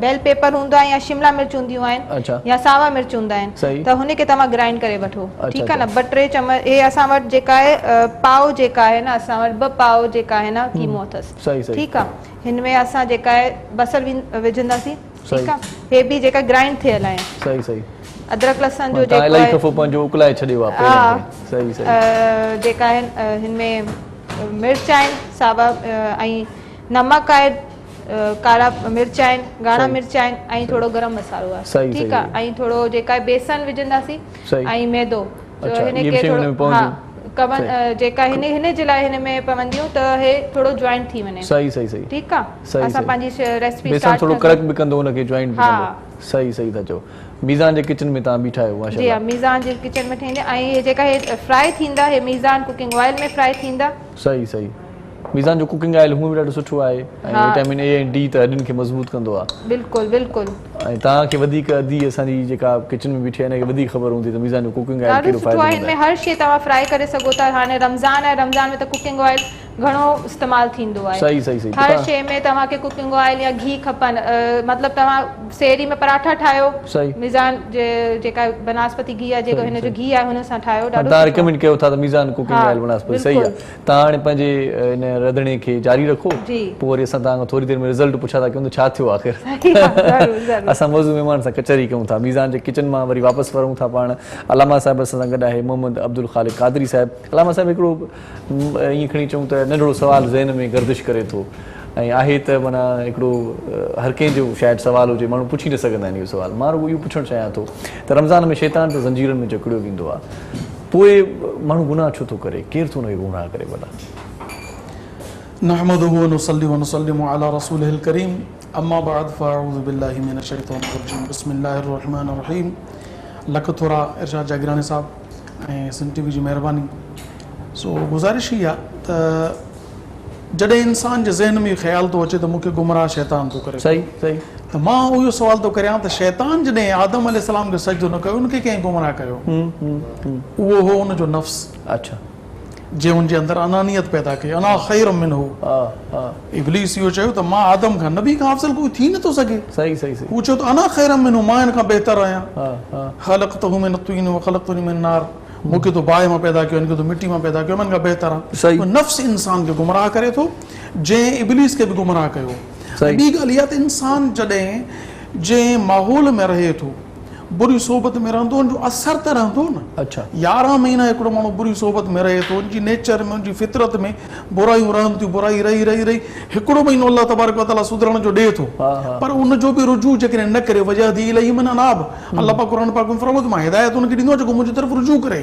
बेल पेपर हूंदो आहे या शिमला मिर्च हूंदियूं आहिनि या सावा मिर्च हूंदा आहिनि त हुनखे तव्हां ग्राइंड करे वठो ठीकु आहे न ॿ टे चम्मच हे असां वटि जेका आहे पाव जेका आहे न असां वटि 2 पाव जेका आहे न कीमो अथसि ठीकु आहे हिन में असां जेका आहे बसर विझंदासीं ठीकु आहे हे बि जेका ग्राइंड थियल आहे सही सही अदरक लहसुन जो जेको आहे पंहिंजो उकलाए छॾियो आहे सही सही जेका आहे हिन में मिर्च आहिनि सावा ऐं नमक आहे कारा मिर्च आहिनि ॻाढ़ा मिर्च आहिनि ऐं थोरो गरम मसालो आहे ठीकु आहे ऐं थोरो जेका आहे बेसन विझंदासीं ऐं मैदो हिनखे थोरो हा कवन जेका हिन जे लाइ हिन में पवंदियूं त हे थोरो जॉइंट थी वञे सही सही सही ठीकु आहे असां पंहिंजी रेसिपी बेसन थोरो कड़क बि कंदो हुनखे जॉइंट बि कंदो सही सही था चओ मीज़ान जे किचन में तव्हां बीठा आहियो जी हा मीज़ान जे किचन में ठहींदा ऐं जेका हे फ्राई थींदा हे मीज़ान कुकिंग ऑयल में फ्राई थींदा सही सही मीज़ान जो कुकिंग ऑयल हूं भी ॾाढो सुठो आहे ऐं विटामिन ए ऐं डी त हॾियुनि खे मज़बूत कंदो आहे। बिल्कुलु बिल्कुलु। ऐं तव्हांखे वधीक अधी असांजी जेका किचन में बीठी आहे हिनखे वधीक ख़बर हूंदी त मीज़ान जो कुकिंग ऑयल ॾाढो कहिड़ो सुठो आहे। फ़ाइदो हिन में हर शइ तव्हां फ्राई करे सघो था। हाणे रमज़ान आहे, रमज़ान में त कुकिंग ऑयल घणो इस्तेमालु थींदो आहे। सही सही सही। हर शइ में तव्हांखे कुकिंग ऑयल या घी खपनि। मतिलबु तव्हां सेहरी में पराठा ठाहियो, मीज़ान जेका बनास्पति घी आहे, जेको हिन जो घी आहे हुन सां ठाहियो। ॾाढो तव्हां रिकमेंड कयो था त मीज़ान कुकिंग ऑयल बनास्पति सही आहे। तव्हां हाणे पंहिंजे हिन रंधिणे खे जारी रखो, पोइ वरी असां तव्हांखां थोरी देरि में रिज़ल्ट पुछा था कयूं त छा थियो आख़िर। असां मौज़ू महिमान सां कचहरी कयूं था। मीज़ान जे किचन मां वरी वापसि वरूं था पाण। अलामा साहिब असां सां गॾु आहे मोहम्मद अब्दुल ख़ालिक क़ादरी साहिब। अलामा साहिब हिकिड़ो ईअं खणी चऊं त नंढिड़ो सुवालु ज़हन में गर्दिश करे थो ऐं आहे त माना हिकिड़ो हर कंहिंजो शायदि सुवालु हुजे, माण्हू पुछी न सघंदा आहिनि इहो सुवालु। मां रुॻो इहो पुछणु चाहियां थो त रमज़ान में शैतान त ज़ंजीरनि में जकड़ियो वेंदो आहे, पोइ माण्हू गुनाह छो थो करे? केरु थो हुनखे गुनाह करे भला? नहमदुहु व नुसल्ली व नुसल्लिमु अला रसूलिहिल करीम अम्मा बाद फअऊज़ु बिल्लाहि मिनश शैतानिर रजीम बिस्मिल्लाहिर रहमानिर रहीम। लख थोरा इरशाद जागरानी साहब ऐं सिंध टीवी जी महिरबानी। सो गुज़ारिश ही आहे त जॾहिं इंसान जे ज़हन में ख़्याल थो अचे त मूंखे गुमराह शैतान थो करे, सही सही, त मां इहो सुवाल थो करियां त शैतान जॾहिं आदम अलैहिस्सलाम खे सजदो न कयो, उनखे कंहिं गुमराह कयो? उहो हो उनजो नफ़्स। अच्छा, जे उनजे अंदरि अनानियत पैदा कई, अना ख़ैर मिनहु। इब्लीस इहो चयो त मां आदम खां, नबी खां अफ़ज़ल कोई थी नथो सघे। सही सही सही। हू चयो त अना ख़ैर मिनहु, मां हिन खां बहितर आहियां। ख़लक़तहु मिन तीन व ख़लक़तनी मिन नार, मूंखे तो बाहि मां पैदा कयो, इनखे तो मिट्टी मां पैदा कयो, मन खां बहितर आहे। नफ़्स इंसान खे गुमराह करे थो, जंहिं इब्लीस खे बि गुमराह कयो। ॿी ॻाल्हि इहा त इंसान जॾहिं जंहिं माहौल में रहे थो, बुरी सोबत में रहंदो, उनजो असर त रहंदो न। अच्छा, 11 महीना हिकिड़ो माण्हू बुरी सोबत में रहे थो, उनजी नेचर में, उनजी फितरत में बुराइयूं रहनि थियूं, बुराई रही रही रही हिकिड़ो महीनो अल्लाह तबारक व तआला सुधरण जो ॾे थो, पर उनजो बि रुजू जेकॾहिं न करे, वजहदी इलैहि मिन अनाब, अल्लाह पाक क़ुरान पाक में फरमायो मां हिदायत उनखे ॾींदो जेको मुंहिंजी तरफ़ रुजू करे।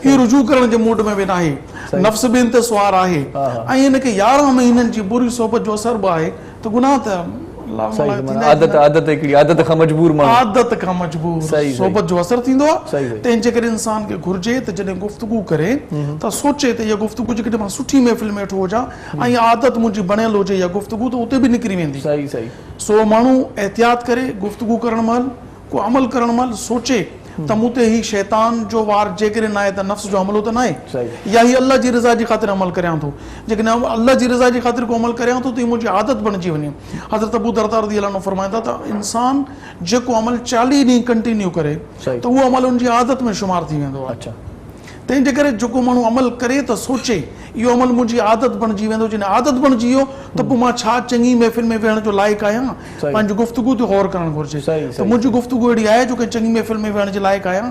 हीउ रुजू करण जे मूड में बि न आहे, नफ़्स बि इंतस्वार आहे, ऐं हिनखे 11 महीननि जी बुरी सोबत जो असर बि आहे, त गुनाह त आदत खां मजबूर सोबत जो असर थींदो आहे। तंहिंजे करे इंसान खे घुर्जे त जॾहिं गुफ़्तगू करे त सोचे त इहा गुफ़्तगू जेकॾहिं मां सुठी महफ़िल में वेठो हुजां ऐं आदत मुंहिंजी बणियल हुजे इहा गुफ़्तगू, त उते बि निकिरी वेंदी। सही सही। सो माण्हू एहतियात करे गुफ़्तगू करण महिल, को अमल करण महिल सोचे त मूं ते ही शैतान जो वार जेकॾहिं न आहे त नफ़्स जो अमलो त न आहे, या ही अल्लाह जी रज़ा जी ख़ातिर अमल करियां थो। जेकॾहिं अल्लाह जी रज़ा जी ख़ातिर को अमल करियां थो त मुंहिंजी आदत बणिजी वञे। हज़रत अबू दरदा रज़ियल्लाहु अन्हु फरमाईंदा त इंसान जेको अमल 40 ॾींहं कंटिन्यू करे त उहो अमल उनजी आदत में शुमार थी वेंदो आहे। अच्छा, तंहिंजे करे जेको माण्हू अमल करे त सोचे इहो अमल मुंहिंजी आदत बणिजी वेंदो। जॾहिं आदत बणिजी वियो त पोइ मां छा चङी महफ़िल में वेहण जो लाइक़ु आहियां, पंहिंजी गुफ़्तगू ते गौर करणु घुरिजे त मुंहिंजी गुफ़्तगू अहिड़ी आहे जो कि चङी महफ़िल में वेहण जे लाइक़ु आहियां।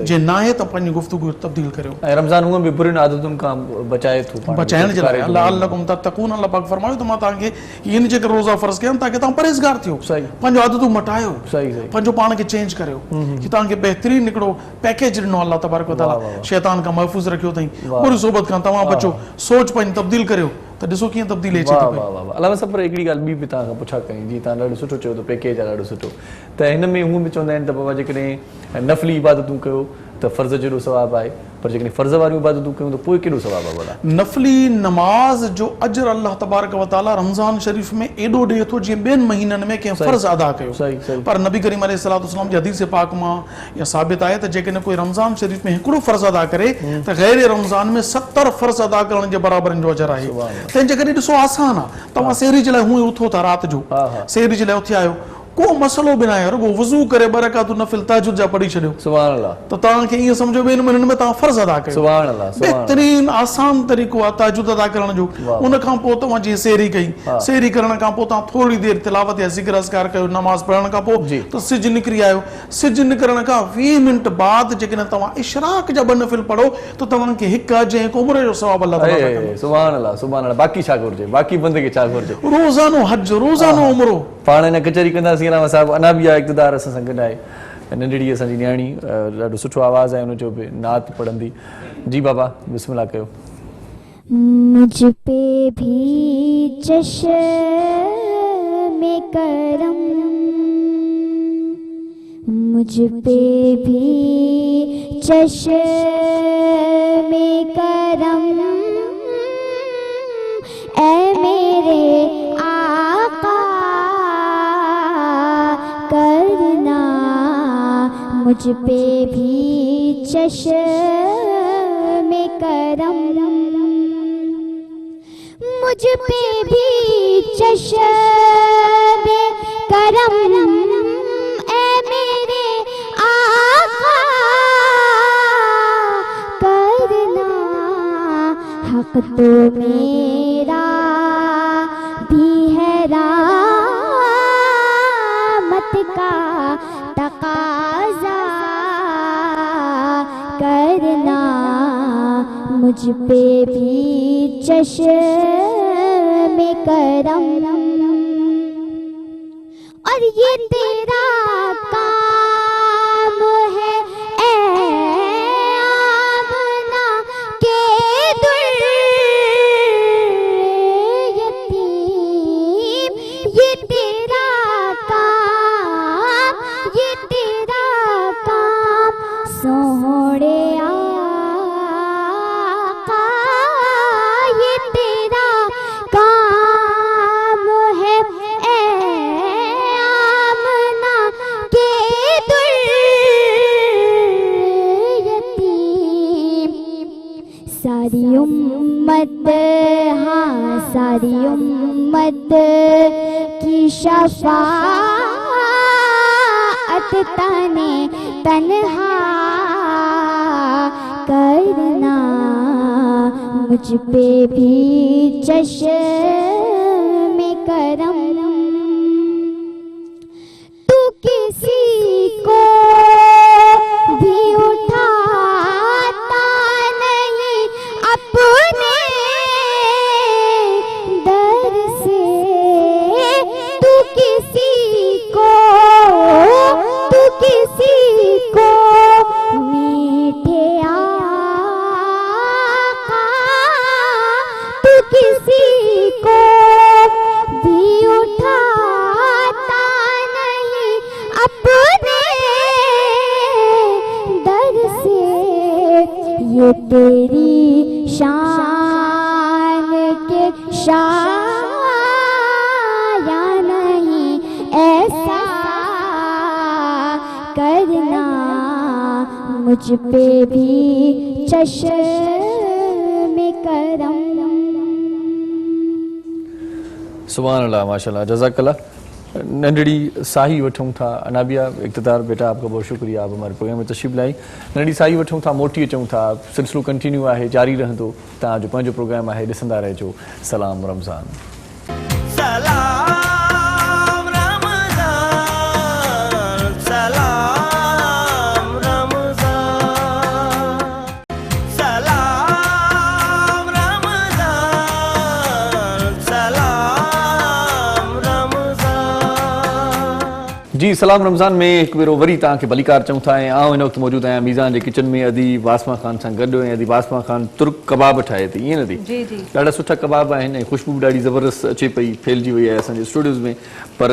जे न आहे त पंहिंजी गुफ़्तगू तब्दील करियो। ऐं रमज़ान हूअं बि बुरियुनि आदतुनि खां बचाए थो, बचाइण जे लाइ लअल्लकुम तत्तक़ून, अल्लाह पाक फरमायो त मां तव्हांखे इन जेके रोज़ा फ़र्ज़ कया ताकि तव्हां परहेज़गार थियो, पंहिंजो आदतूं मटायो, पंहिंजो पाण खे चेंज करियो, कि तव्हांखे बहितरीन हिकिड़ो पैकेज ॾिनो अल्लाह तबारक व तआला, शैतान खां महफ़ूज़ रखियो अथई, बुरी सोबत खां तव्हां बचो, सोच पंहिंजी तब्दील करियो, त ॾिसो कीअं तब्दीली अचे थी पई। अलावा सभु पर हिकिड़ी ॻाल्हि ॿी बि तव्हां खां पुछा कई, जीअं तव्हां ॾाढो सुठो चयो त पैकेज आहे ॾाढो सुठो, त हिन में हूअं बि चवंदा आहिनि त बाबा जेकॾहिं नफ़ली इबादतूं कयो त फ़र्ज़ जेॾो सवाबु आहे, पर जेकॾहिं फ़र्ज़ वारियूं इबादतूं कयूं त पोइ केॾो सवाबु आहे भला? नफ़ली नमाज़ जो अजर अल्लाह तबारक व तआला रमज़ान शरीफ़ में एॾो ॾिए थो जीअं ॿियनि महीननि में कंहिं फ़र्ज़ अदा कयो। पर नबी करीम अलैहिस्सलाम जी हदीस पाक मां इहा साबित आहे त जेकॾहिं कोई रमज़ान शरीफ़ में हिकिड़ो फ़र्ज़ अदा करे त गैर रमज़ान में 70 फ़र्ज़ अदा करण जे बराबरि जो अजर आहे। तंहिंजे करे ॾिसो आसान आहे, तव्हां सेहरी जे लाइ हूअं ई उथो था राति जो, सेहरी जे लाइ उथी आयो, को मसलो बि न आहे, रुगो वज़ू करे 2 रकातूं नफ़िल तहज्जुद जा पढ़ी छॾियो, सुभान अल्लाह, त तव्हांखे ईअं सम्झो ॿियनि महीननि में तव्हां फ़र्ज़ अदा कयो। सुभान अल्लाह, बहितरीन आसान तरीक़ो आहे तहज्जुद अदा करण जो। उन खां पोइ तव्हां जीअं सेहरी कई, सेहरी करण खां पोइ तव्हां थोरी देरि तिलावत या ज़िक्र अज़कार कयो, नमाज़ पढ़ण खां पोइ त सिज निकिरी आयो, सिज निकिरण खां 20 मिंट बाद जेकॾहिं तव्हां इशराक जा 2 नफ़िल पढ़ो त तव्हांखे हिकु हज ऐं हिकु उम्र जो सवाबु अल्लाह ताला कंदो। सुभान अल्लाह, सुभान अल्लाह। बाक़ी छा घुरिजे, बाक़ी बंदे खे छा घुरिजे? रोज़ानो हज, रोज़ानो उम्रो। पाण हिन कचहरी कंदासीं, अलावा साहिबु अञा बि आहे इक़्तिदार असां सां गॾु आहे, नंढड़ी असांजी न्याणी, ॾाढो सुठो आवाज़ु आहे हुनजो बि, नात पढ़ंदी। जी बाबा बिस्मिल्लाह कयो। मुझ पे भी चश्मे करम, मुझ पे भी चश्मे करम, ऐ मेरे आका करना मुझ पे भी चश्मे करम, मुझ पे भी चश्मे करम, ऐ मेरे आका करना। हक तो मेरा भी है रहमत का तकाज़ा करना, मुझ पे भी चश्मे करम। और ये तेरा काम है ऐ आमना के दुर्यतीम, ये तेरा काम, ये तेरा काम सोहरे आका, ये तेरा काम है ऐ आमना के दुर्यतीम। सारी उम्मत, हाँ सारी उम्मत की शफाअत तने तन्हा करना, मुझ पे भी चश्मे करम। तू किसी को भी उठाता नहीं अपने दर से, तू किसी को मीठे आका, तू किसी को भी उठाता नहीं अपने दर से। ये तेरी शान के शाया नहीं ऐसा करना, मुझ पे भी चश्मे करम। सुभान अल्लाह, माशाल्लाह, जज़ाकल्लाह। नंढड़ी साही वठूं था। अनाबिया इक़्तिदार बेटा, आपका बहुत शुक्रिया, आप हमारे प्रोग्राम में तशरीफ़ लाई। नंढड़ी साही वठूं था, मोटी अचूं था, सिलसिलो कंटिन्यू आहे, जारी रहंदो। तव्हांजो पंहिंजो प्रोग्राम आहे, ॾिसंदा रहिजो। सलाम रमज़ान। सलाम रमज़ान, सलाम रमज़ान, सलाम रमज़ान, सलाम रमज़ान। जी, सलाम रमज़ान में हिकु भेरो वरी तव्हांखे भलीकार चऊं था। ऐं आउं हिन वक़्तु मौजूदु आहियां मीज़ान जे किचन में अदी वासमा ख़ान सां गॾु। ऐं अदी वासमा ख़ान तुर्क कबाब ठाहे थी, ईअं न थी? जी जी, ॾाढा सुठा कबाब आहिनि ऐं ख़ुशबू बि ॾाढी ज़बरदस्त अचे पई, फैलिजी वई आहे असांजे स्टूडियोज़ में। पर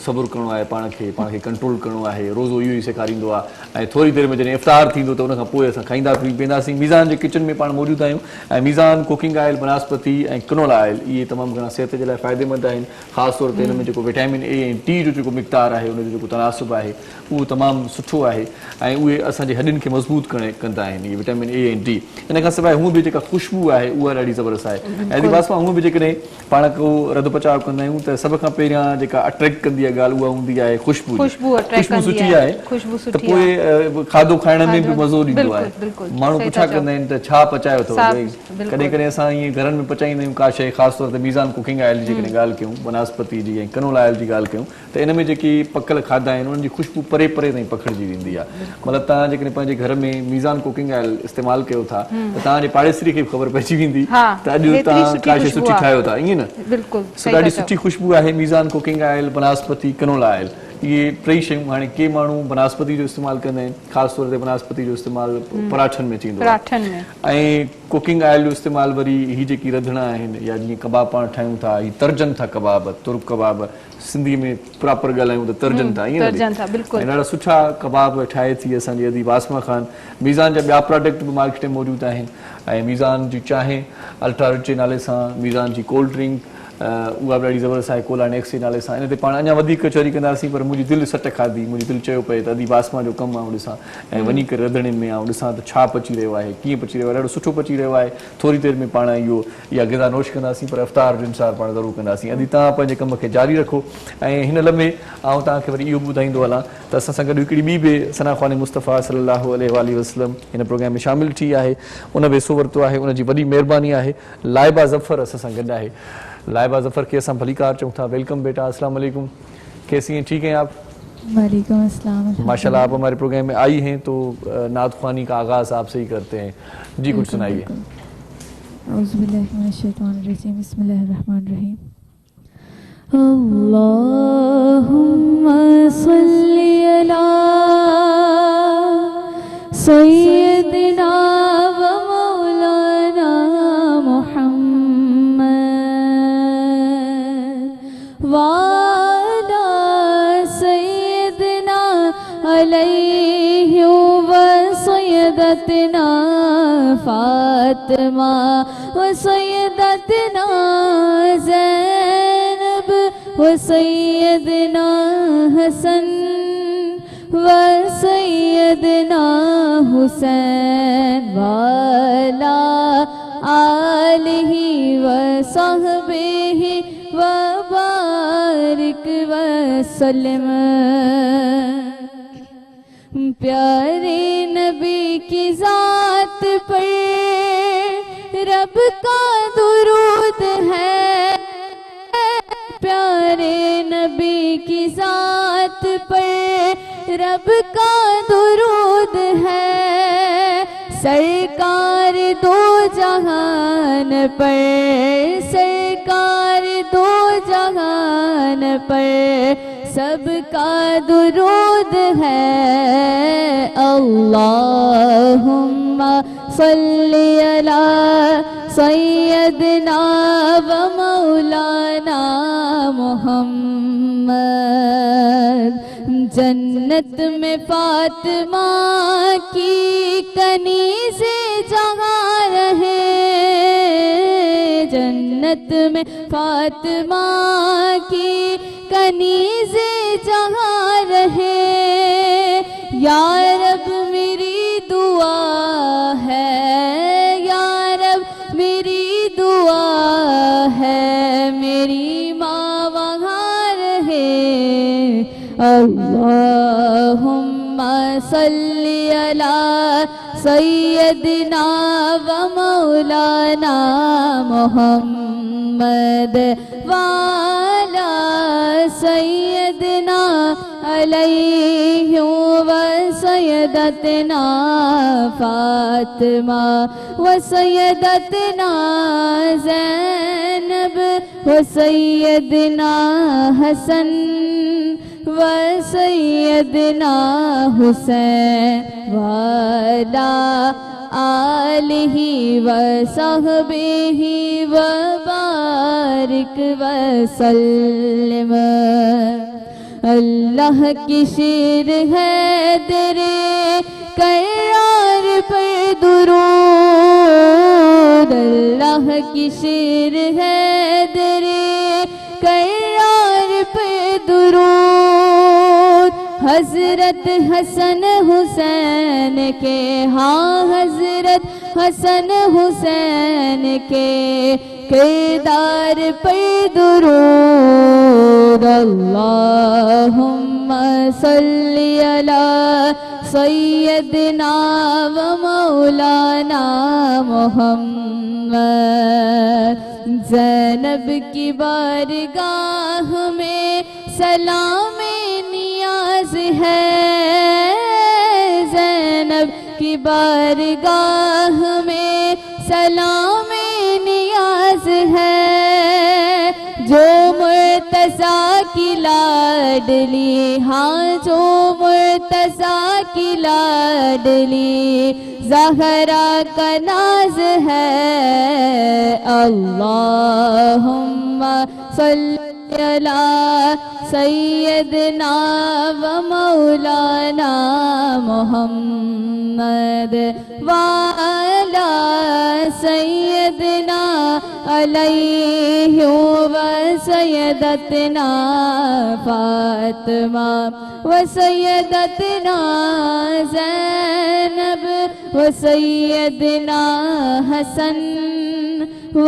सब्र करिणो आहे, पाण खे कंट्रोल करिणो आहे। रोज़ो इहो ई सेखारींदो आहे। ऐं थोरी देरि में जॾहिं इफ़्तार थींदो त उनखां पोइ असां खाईंदा पी पीअंदासीं। मीज़ान जे किचन में पाण मौजूदु आहियूं। ऐं मीज़ान कुकिंग ऑयल, बनस्पति ऐं कनोला ऑयल, इहे तमामु घणा सिहत जे लाइ फ़ाइदेमंद आहिनि। ख़ासि तौर ते हिन में जेको विटामिन ए ऐं टी जो जेको मिक़दार आहे, उनजो जेको तनासुब आहे, उहो तमामु सुठो आहे। ऐं उहे असांजे हॾियुनि खे मज़बूत कंदा आहिनि, इहे विटामिन ए ऐं टी। इन खां सवाइ हूअं बि जेका ख़ुशबू आहे, उहा ॾाढी ज़बरदस्त आहे। ऐं वासमा, हूअं बि जेकॾहिं पाण को रधो पचाव कंदा आहियूं त सभ खां पहिरियां जेका अट्रैक्ट कंदी आहे ॻाल्हि, उहा हूंदी आहे ख़ुशबू सुठी आहे त पोइ खाधो खाइण में बि मज़ो ईंदो आहे। माण्हू पुछा कंदा आहिनि त छा पचायो अथव? कॾहिं कॾहिं असां ईअं घरनि में पचाईंदा आहियूं का शइ, ख़ासि तौर ते मीज़ान कुकिंग ऑयल जी जेकॾहिं ॻाल्हि कयूं, बनस्पति जी ऐं कनोला ऑयल जी ॻाल्हि कयूं, त इन में जेकी पकल खाधा आहिनि उन्हनि जी ख़ुशबू परे परे ताईं पखिड़िजी वेंदी आहे। मतिलबु तव्हां जेकॾहिं पंहिंजे घर में मीज़ान कुकिंग ऑयल इस्तेमालु कयो था त तव्हांजे पाड़ेसरी खे बि ख़बर पइजी वेंदी त अॼु तव्हां का शइ सुठी ठाहियो था, ईअं न? ॾाढी सुठी ख़ुशबू आहे मीज़ान कुकिंग ऑयल, बनस्पति, कनोला ऑयल। ये टई शयूं हाणे के माण्हू बनस्पति जो इस्तेमालु कंदा आहिनि, ख़ासि तौर ते बनस्पति जो इस्तेमालु पराठनि में थींदो आहे ऐं कुकिंग ऑयल जो इस्तेमालु वरी ही जेकी रधणा आहिनि या जीअं कबाब पाण ठाहियूं था, ही तरजनि था कबाब, तुर्क कबाब सिंधी में प्रॉपर ॻाल्हायूं त तरजनि था, ईअं ॾाढा सुठा कबाब ठाहे थी असांजी अदीब आसमा ख़ान। मीज़ान जा ॿिया प्रोडक्ट बि मार्केट में मौजूदु आहिनि ऐं मीज़ान जी चांहि अल्ट्रा रिच जे नाले सां, मीज़ान जी कोल्ड ड्रिंक उहा बि ॾाढी ज़बरदस्त आहे कोला नेक्स जे नाले सां। इन ते पाण अञा वधीक कचौरी कंदासीं पर मुंहिंजी दिलि सट खाधी, मुंहिंजी दिलि चयो पए त अदीब आसमा जो कमु आहे ॾिसां ऐं वञी करे रंधिणे में आऊं ॾिसां त छा पची रहियो आहे, कीअं पची रहियो आहे, ॾाढो सुठो पची रहियो आहे। थोरी देरि में पाण इहा ग़िज़ा नोश कंदासीं पर इफ़्तार जो इंतज़ारु पाण ज़रूरु कंदासीं। अदी तव्हां पंहिंजे कम खे जारी रखो ऐं हिन लम्हे आउं तव्हांखे वरी इहो ॿुधाईंदो हलां त असां सां गॾु हिकिड़ी ॿी बि सना ख़्वानी मुस्तफ़ा सल्लल्लाहु अलैहि वसल्लम हिन प्रोग्राम में शामिलु थी आहे, उन बि हिसो वरितो आहे, उनजी वॾी महिरबानी आहे। लाइबा ज़फ़र असां सां गॾु आहे। लाइबा ज़फ़र के असां भली कार चऊं था। वेलकम बेटा, अस्सलाम वालेकुम, कैसी हैं, ठीक हैं आप? वालेकुम अस्सलाम। माशाल्लाह आप हमारे प्रोग्राम में आई हैं तो नात ख़्वानी का आगाज़ आपसे ही करते हैं जी, कुछ सुनाइए। बिस्मिल्लाहिर्रहमानिर्रहीम। अल्लाहुम्मा सल्ली अला सय्यदिना व मौलाना मुहम्मद वाला सय्यदिना अलैहि व सय्यदतना फातिमा व सय्यदतना ज़ैनब व सय्यदना हसन व सय्यदना हुसैन वाला आलिहि व सहबिहि व बारिक व सल्लम। प्यारे नबी की ज़ात पर रब का दुरूद है, प्यारे नबी की ज़ात पर रब का दुरूद है। सरकार दो जहान पर, सरकार दो जहान पर सबका दुरूद है। अल्लाहुम्मा सल्ली अला सय्यदना व मौलाना मुहम्मद। जन्नत में फातिमा की कनीज़े जहाँ रहे, जन्नत में फातिमा की कनीज़े जहाँ रहे। या रब मेरी दुआ है, या रब मेरी दुआ है मेरी माँ वहाँ रहे। अल्लाहुम्मा सल्ली अला सय्यदिना व मौलाना मुहम्मद वाला सय्यदना अलैहि व सय्यदतना फातिमा व सय्यदतना ज़ैनब व सय्यदना हसन व सय्यदना हुसैन वाला आलिहि व सहबिहि व बारिक व सल्लम। अल्लाह की शेर है तेरे करार पर दुरूद, अल्लाह की शेर है तेरे करार पर दुरूद। हजरत हसन हुसैन के, हाँ हजरत हसन हुसैन के किरदार पर दुरूद। अल्लाहुम्मा सल्ली अला सय्यदना व मौलाना मुहम्मद। ज़ैनब की बारगाह में सलाम नियाज़ है, ज़ैनब की बारगाह में सलाम नियाज़ है। जो मुर्तज़ा की लाडली, हाँ जो मुर्तज़ा की लाडली ज़हरा का नाज है। अल्लाहुम्मा सल्ली अला सय्यदना व मौलाना मुहम्मद व अला सय्यदना अलैहि व सय्यदतना फातिमा व सय्यदतना ज़ैनब व सय्यदना हसन व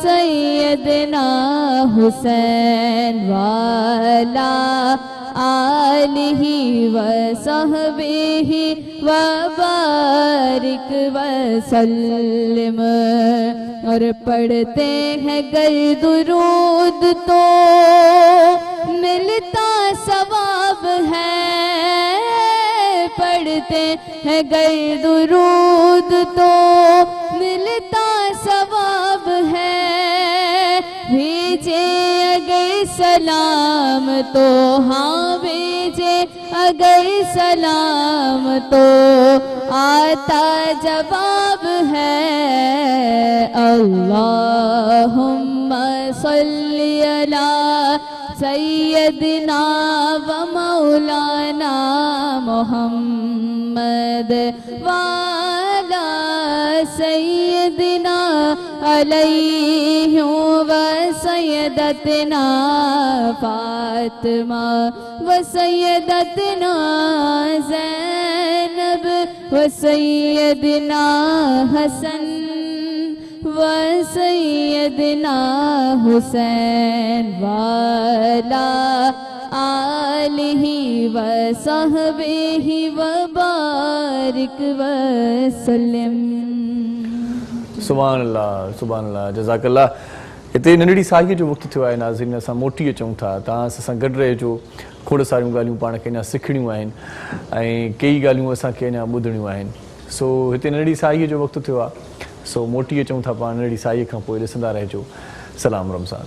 सय्यदना हुसैन वाला आलिही व सहबिही व बारिक व सल्लिम। और पढ़ते हैं गर दुरूद तो मिलता सवाब है, पढ़ते हैं गर दुरूद तो मिलता सवाब है। भेजे अगर सलाम तो, हाँ भेजे अगर सलाम तो आता जवाब है। अल्लाहुम्मा सल्ली अला सय्यदना व मौलाना मुहम्मद वाला सय्यदना अलैहि व सय्यदतना फातिमा व सय्यदतना ज़ैनब व सय्यदना हसन व सय्यदना हुसैन वाला आलिही व सहबिही व बारिक व सल्लिम। सुभान अल्लाह, सुभान अल्लाह, जज़ाकल्लाह। हिते नंढड़ी साईअ जो वक़्तु थियो आहे नाज़रीन, असां मोटी अचूं था, तव्हां सां गॾु रहिजो। खोड़ सारियूं ॻाल्हियूं पाण खे अञा सिखणियूं आहिनि ऐं कई ॻाल्हियूं असांखे अञा ॿुधणियूं आहिनि। सो हिते नंढड़ी साईअ जो वक़्तु थियो आहे, सो मोटी अचूं था पाण नंढड़ी साईअ खां पोइ ॾिसंदा रहिजो। सलाम रमज़ान।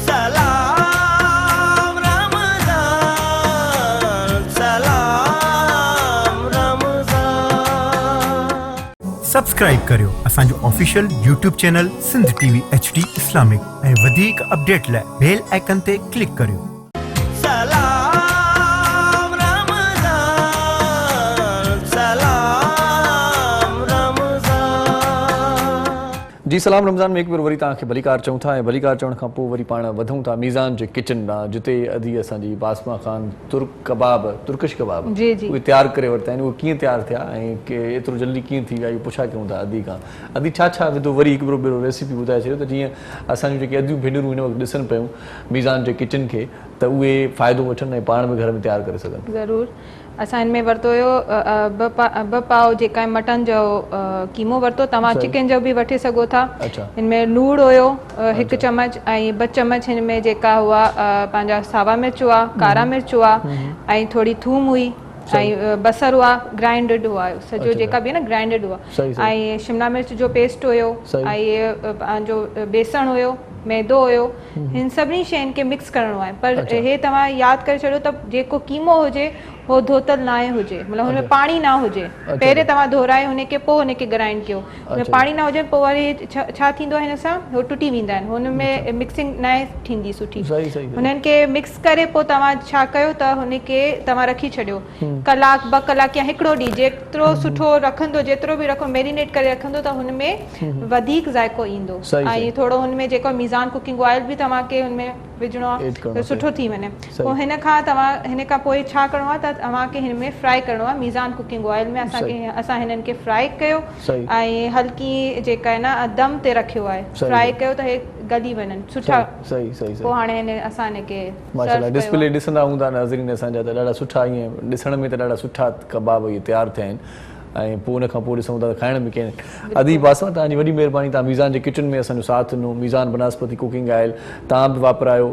सलाम रमज़ान, सलाम रमज़ान। सब्सक्राइब करियो असांजो official YouTube channel Sindh TV HD Islamic ऐं वधीक अपडेट लाइ बेल आइकन ते क्लिक करियो। सलाम रमज़ान, सलाम रमज़ान। जी सलाम रमज़ान में एक बार वरी तव्हांखे भलीकार चऊं था ऐं भलीकार चवण खां पोइ वरी पाण वधूं था मीज़ान जे किचन ॾांहुं, जिते अधी असांजी बासमा ख़ान तुर्किश कबाब जी जी उहे तयारु करे वरिता आहिनि। उहे कीअं तयारु थिया ऐं के एतिरो जल्दी कीअं थी विया, इहो पुछा कयूं था अदी खां। अदी छा छा विधो, वरी हिकु ॿियो रेसिपी ॿुधाए छॾियो त जीअं असांजूं जेके अदियूं भेनरूं हिन वक़्तु ॾिसनि पियूं मीज़ान जे किचन खे, त उहे फ़ाइदो वठनि ऐं पाण बि घर में तयारु करे सघनि। ज़रूरु। असां हिन में वरितो हुयो ॿ पाव जेका मटन जो कीमो वरितो, तव्हां चिकन जो बि वठी सघो था। हिन में लूणु हुयो 1 चम्मच ऐं 2 चम्मच हिन में जेका हुआ पंहिंजा सावा मिर्च हुआ, कारा मिर्च हुआ ऐं थोरी थूम हुई ऐं बसर हुआ, ग्राइंडेड हुआ सॼो जेका बि आहे न ग्राइंडेड हुआ, ऐं शिमला मिर्च जो पेस्ट हुयो ऐं पंहिंजो बेसण हुयो, मैदो हुयो। हिन सभिनी शयुनि खे मिक्स करिणो आहे। पर हे तव्हां यादि करे छॾियो त जेको कीमो हुजे हो धोतल ना हुजे, मतलब हुनमें पानी ना हुजे। पहिरें तव्हां धोराए हुनखे पोइ हुनखे ग्राइंड कयो। हुनमें पानी ना हुजे पोइ वरी छा थींदो आहे, हिन सां हो टुटी वेंदा आहिनि, हुनमें मिक्सिंग न थींदी सुठी। हुननि खे मिक्स करे पोइ तव्हां छा कयो त हुनखे तव्हां रखी छॾियो कलाक 2 कलाक या हिकिड़ो ॾींहुं। जेतिरो सुठो रखंदो, जेतिरो बि रखो मैरिनेट करे रखंदो त हुनमें वधीक ज़ाइको ईंदो। ऐं थोरो हुनमें जेको मीज़ान कुकिंग ऑयल बि तव्हांखे हुनमें विझणो आहे त सुठो थी वञे। पोइ हिन खां पोइ छा करिणो आहे त तव्हांखे हिन में फ्राई करिणो आहे मीज़ान कुकिंग ऑयल में। असां हिननि खे फ्राई कयो ऐं हल्की जेका आहे न दम ते रखियो आहे, फ्राई कयो त हे गली वञनि सुठा। पोइ हाणे असां हिनखे माशाल्लाह डिस्प्ले ॾिसंदा हूंदा नाज़रीन असांजा त ॾाढा सुठा, ईअं ॾिसण में त ॾाढा सुठा कबाब इहे तयारु थिया आहिनि। ऐं पोइ उन खां पोइ ॾिसूं था खाइण में कंहिं अदीब आसमा तव्हांजी वॾी महिरबानी। तव्हां मीज़ान जे किचन में असांजो साथ ॾिनो। मीज़ान बनास्पति कुकिंग ऑयल तव्हां बि वापरायो।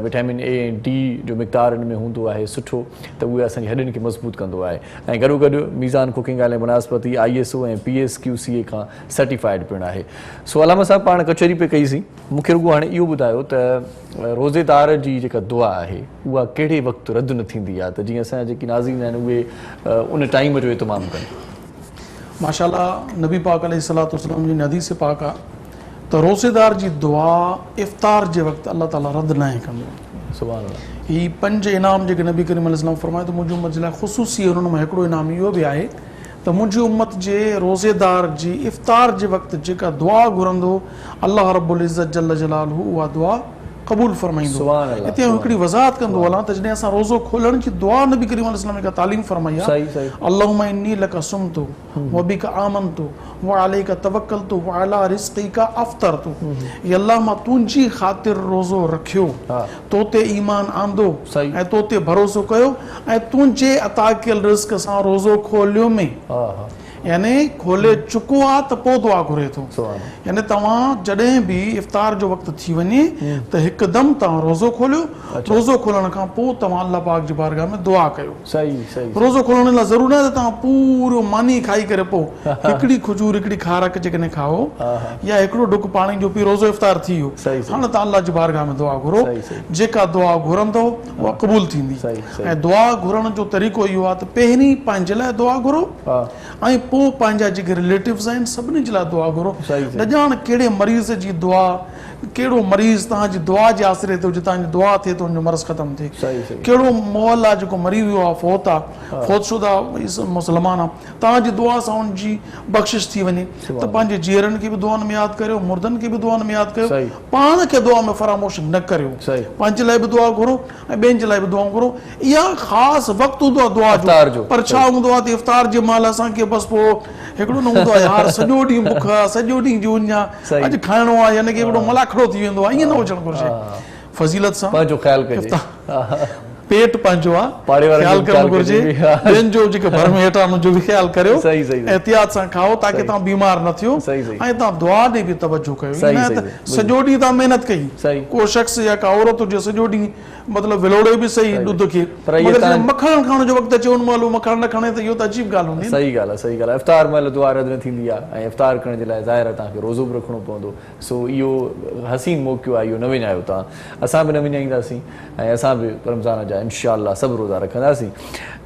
विटामिन ए ऐं डी जो मिक़दार हिन में हूंदो आहे सुठो, त उहे असांजे हॾियुनि खे मज़बूत कंदो आहे। ऐं गॾोगॾु मीज़ान कुकिंग ऑयल ऐं बनास्पति ISO ऐं PSQCA खां सर्टिफाइड पिणु आहे। सो अलामा साहब पाण कचहरी पे कईसीं, मूंखे रुॻो हाणे इहो ॿुधायो त रोज़ेदार जी जेका दुआ आहे उहा कहिड़े वक़्तु रद्द न थींदी आहे, त जीअं असांजा जेकी नाज़रीन आहिनि उहे उन टाइम जो इतमामु कनि। माशाल्लाह नबी पाक अलैहिस्सलातु वस्सलाम जी हदीस पाक आहे त रोज़ेदार जी दुआ इफ़्तार जे वक़्तु अल्लाह ताला रद्द न कंदो। सुभान अल्लाह। ही 5 इनाम जेके नबी करीम अलैहिस्सलाम फरमाए त मुंहिंजी उम्मत जे लाइ ख़ुसूसी हुननि मां हिकिड़ो इनाम इहो बि आहे त मुंहिंजी उम्मत जे रोज़ेदार जी इफ़्तार जे वक़्तु जेका दुआ घुरंदो अल्लाह रब्बुल इज़्ज़त जल्ल जलालहू उहा दुआ क़बूल फरमाईंदो। हिते हिकिड़ी वज़ाहत कंदो हलां त जॾहिं असां रोज़ो खोलण जी दुआ नबी करीम अलैहिस्सलाम का तालीम फरमाई आहे, अल्लाहुम्मा इन्नी लका सुम्तु व बिका आमनतु व अलैका तवक्कलतु व अला रिज़्क़िका अफ़्तरतु। या अल्लाह मां तुंहिंजी ख़ातिर रोज़ो रखियो, तो ते ईमान आंदो ऐं तो ते भरोसो कयो ऐं तुंहिंजे अता कयल रिज़्क़ सां रोज़ो खोलियो में, यानी खोले चुको आहे त पोइ दुआ घुरे थो। यानी तव्हां जॾहिं बि इफ़्तार जो वक़्तु थी वञे त हिकदमि तव्हां रोज़ो खोलियो। रोज़ो खोलण खां पोइ तव्हां अल्लाह पाक जी बारगाह में दुआ कयो। रोज़ो खोलण लाइ ज़रूरी न आहे त तव्हां पूरो मानी खाई करे पोइ हिकिड़ी खजूर हिकिड़ी खारक जेकॾहिं खाओ या हिकिड़ो ढुक पाणी जो पी रोज़ो इफ़्तार थी वियो। हाणे तव्हां अल्लाह जी बारगाह में दुआ घुरो, जेका दुआ घुरंदो उहा क़बूल थींदी। ऐं दुआ घुरण जो तरीक़ो इहो आहे त पहिरीं पंहिंजे लाइ दुआ घुरो ऐं पोइ पंहिंजा जेके रिलेटिव्स आहिनि सभिनी जे लाइ दुआ घुरो। न ॼाण कहिड़े मरीज़ जी दुआ, कहिड़ो मरीज़ तव्हांजी दुआ जे आसिरे ते हुजे, तव्हांजी दुआ थिए त हुनजो मर्ज़ ख़तमु थिए। कहिड़ो मोहल आहे जेको मरी वियो आहे, फोत आहे, फोतशुदा मुस्लमान आहे, तव्हांजी दुआ सां हुनजी बख़्शिश थी वञे त पंहिंजे जीअरनि खे बि दुआनि में यादि करियो, मुर्दनि खे बि दुआनि में यादि कयो, पाण खे दुआ में फरामोश न करियो। पंहिंजे लाइ बि दुआ घुरो ऐं ॿियनि जे लाइ बि दुआ घुरो। इहा ख़ासि वक़्तु हूंदो आहे दुआ जो, पर छा हूंदो आहे त इफ़्तार जे महिल असांखे बसि पोइ हिकिड़ो न हूंदो आहे यार सॼो ॾींहुं बुख आहे, सॼो ॾींहुं जून आहे, अॼु खाइणो आहे, यानी की हिकिड़ो मलाखड़ो थी वेंदो आहे। ईअं न हुजणु घुरिजे। फज़ीलत सां पंहिंजो ख़्यालु कजे, पेट पंहिंजो आहे ख़्यालु करणु घुरिजे, ॿियनि जो जेके भर में हेठां हुनजो बि ख़्यालु करियो, एहतियात सां खाओ ताकी तव्हां बीमार न थियो ऐं तव्हां दुआ ॾे बि तवजो कयो। सॼो ॾींहुं तव्हां महिनत कई, को शख़्स या का औरत हुजे सॼो ॾींहुं मतिलबु विलोड़े बि सही ॾुध खे, मगर मखण खाइण जो वक़्तु अचे उन महिल मखण न खणे त इहो त अजीब ॻाल्हि हूंदी। सही ॻाल्हि आहे, सही ॻाल्हि आहे। इफ़्तार महिल दुआ रद्द न थींदी आहे ऐं इफ़्तार करण जे लाइ ज़ाहिर आहे तव्हांखे रोज़ो बि रखिणो पवंदो। सो इहो हसीन मौक़ो आहे, इहो न विञायो तव्हां, असां बि न विञाईंदासीं ऐं असां बि रमज़ान जा इंशाअल्लाह सभु रोज़ा रखंदासीं।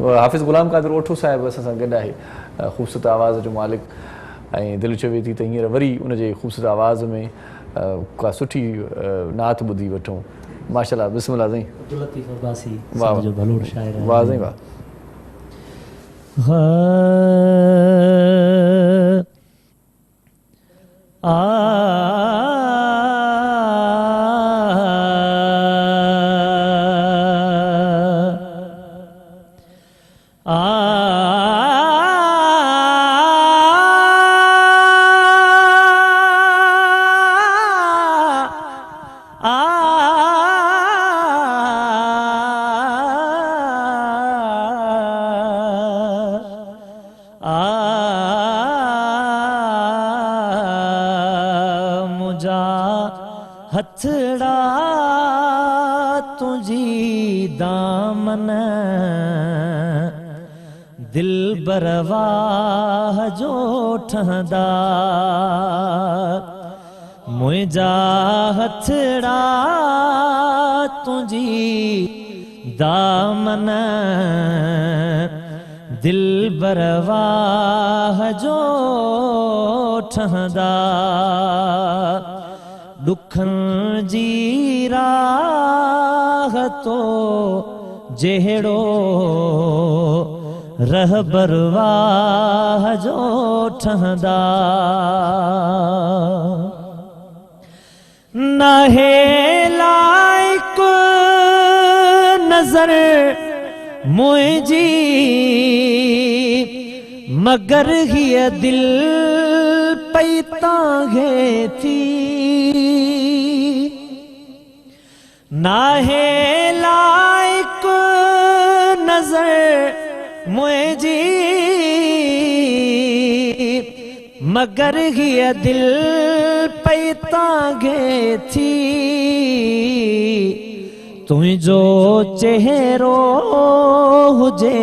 हाफ़िज़ ग़ुलाम क़ादिर ओठो साहिबु असां सां गॾु आहे, ख़ूबसूरत आवाज़ जो मालिक, ऐं दिलि चवे थी त हींअर वरी उनजे ख़ूबसूरत आवाज़ में का सुठी नात ॿुधी वठूं। माशाअल्लाह, बिस्मिल्लाह साईं। वाह वाह साईं वाह। हथड़ा तुझी दामन दिल बरवाह जो ठहदा, मुझा हथड़ा तुझी दामन दिल बरवाह जो ठहदा, दुखन जी राह तो जेड़ो रहबर वाह जो ठहदा, नाहे लाइक नजर मुझी मगर ही दिल पैता है थी, नाहे लाइक नजर मुझी मगर हीअ दिल पई तांगे थी तुंहिंजो चेहरो हुजे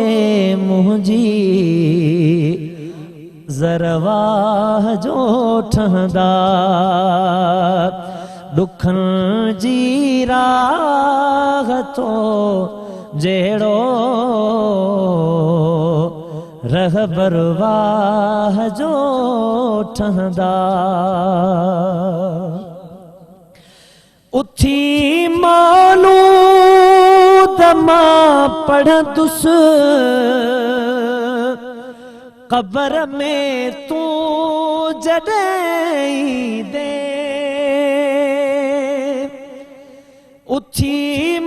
मुंहिंजी ज़रवाह जो ठहंदा दुखनि जी राह तो जहिड़ो रहबर वाह जो ठहंदा उथी मानू दमा पढ़ंदुसि कब्र में तू जॾहिं दे उथी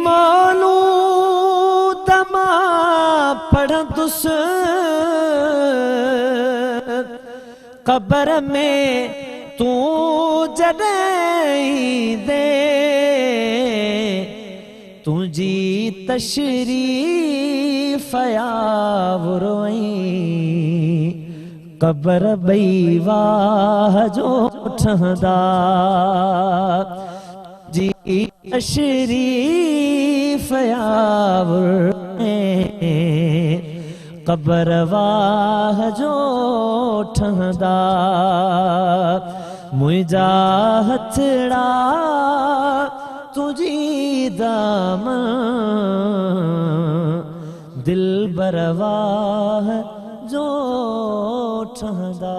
मानू दमा पढ़ंदुसि कब्र में तू जॾहिं दे तुंहिंजी तशरीफ़ यावरोई कब्र ॿई वाह जो ठहंदा जी तशरीफ़ यावरोई कब्र वाह जो ठहंदा मुंहिंजा हथड़ा तुझी दाम दिल बरवाह जो ठहंदा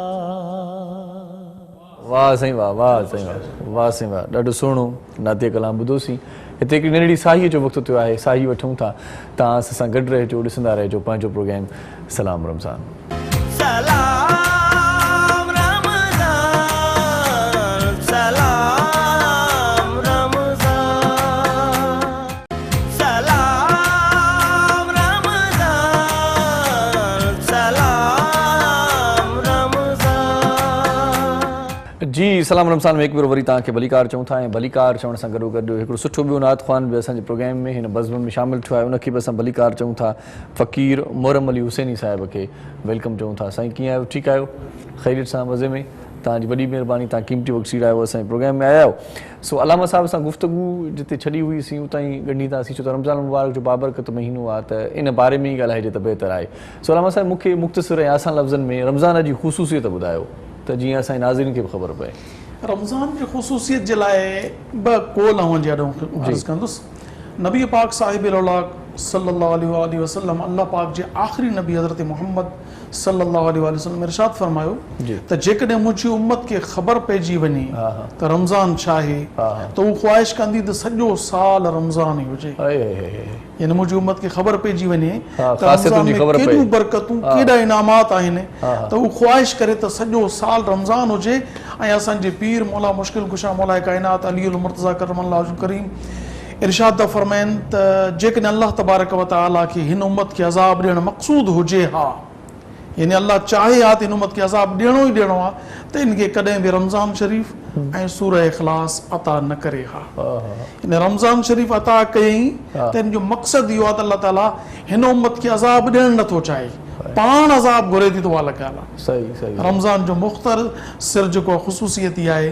वाह साईं वाह वाह साईं वाह वाह साईं वाह ॾाढो सुहिणो नाते कलाम ॿुधोसीं हिते हिकिड़ी नंढड़ी साहीअ जो वक़्तु थियो आहे साही वठूं था तव्हां असां सां गॾु रहिजो ॾिसंदा रहिजो पंहिंजो प्रोग्राम सलाम रमज़ान जी सलाम रमज़ान में एक बार वरी तव्हांखे भलीकार चऊं था ऐं भलीकार चवण सां गॾोगॾु हिकिड़ो सुठो ॿियो नात ख़्वान बि असांजे प्रोग्राम में हिन बज़म में शामिलु थियो आहे उनखे बि असां भलीकार चऊं था फ़क़ीर मोहरम अली हुसैनी साहिब खे वेलकम चऊं था साईं कीअं आहियो ठीकु आहियो ख़ैरियत सां मज़े में तव्हांजी वॾी महिरबानी तव्हां क़ीमती वक़्तु सीड़ा आहियो असांजे प्रोग्राम में आया आहियो सो अलामा साहिब सां गुफ़्तगू जिते छॾी हुईसीं उतां ई ॻंढींदासीं छो त रमज़ान मुबारक जो बाबरकत महीनो आहे त इन बारे में ई ॻाल्हाइजे त बहितर आहे सो अलामा साहिब मूंखे मुख़्तसिर ऐं आसान लफ़्ज़नि में रमज़ान जी ख़ुसूसियत ॿुधायो त जीअं असांजे नाज़रीन खे बि ख़बर पए रमज़ान जी ख़ुसूसियत जे लाइ ॿ कोल आउं अर्ज़ कंदुसि नबी पाक साहिब सल्लल्लाहु अलैहि वसल्लम अल्लाह पाक जे आख़िरी नबी हज़रत मोहम्मद सल्लल्लाहु अलैहि वसल्लम इरशाद फरमायो त जेकॾहिं मुंहिंजी उम्मत खे ख़बर पइजी वञे त रमज़ान छा आहे त हू ख़्वाहिश कंदी त सॼो साल रमज़ान ई हुजे यानी मुंहिंजी उम्मत खे ख़बर पइजी वञे त रमज़ान में केॾियूं बरकतूं केॾा इनामात आहिनि त हू ख़्वाहिश करे त सॼो साल रमज़ान हुजे ऐं असांजे पीर मौला मुश्किल कुशा मौला काइनात अली मुर्तज़ा करमल्लाहु करीम इरशाद फरमाइनि त जेकॾहिं अल्लाह तबारक व तआला खे हिन उम्मत खे अज़ाब ॾियणु मक़सूद हुजे हा यानी अल्लाह चाहे हा त हिन उम्मत खे अज़ाब ॾियणो ई ॾियणो आहे त इनखे कॾहिं बि रमज़ान शरीफ़ ऐं सूरह इख़लास अता न करे हा हिन रमज़ान शरीफ़ अता कयईं त हिन जो मक़सदु इहो आहे त अल्लाह ताला हिन उम्मत खे अज़ाब ॾियणु नथो चाहे पाण अज़ाब घुरे थी त उहा लॻियल आहे रमज़ान जो मुख़्तसिर जेको ख़ुसूसियत इहा आहे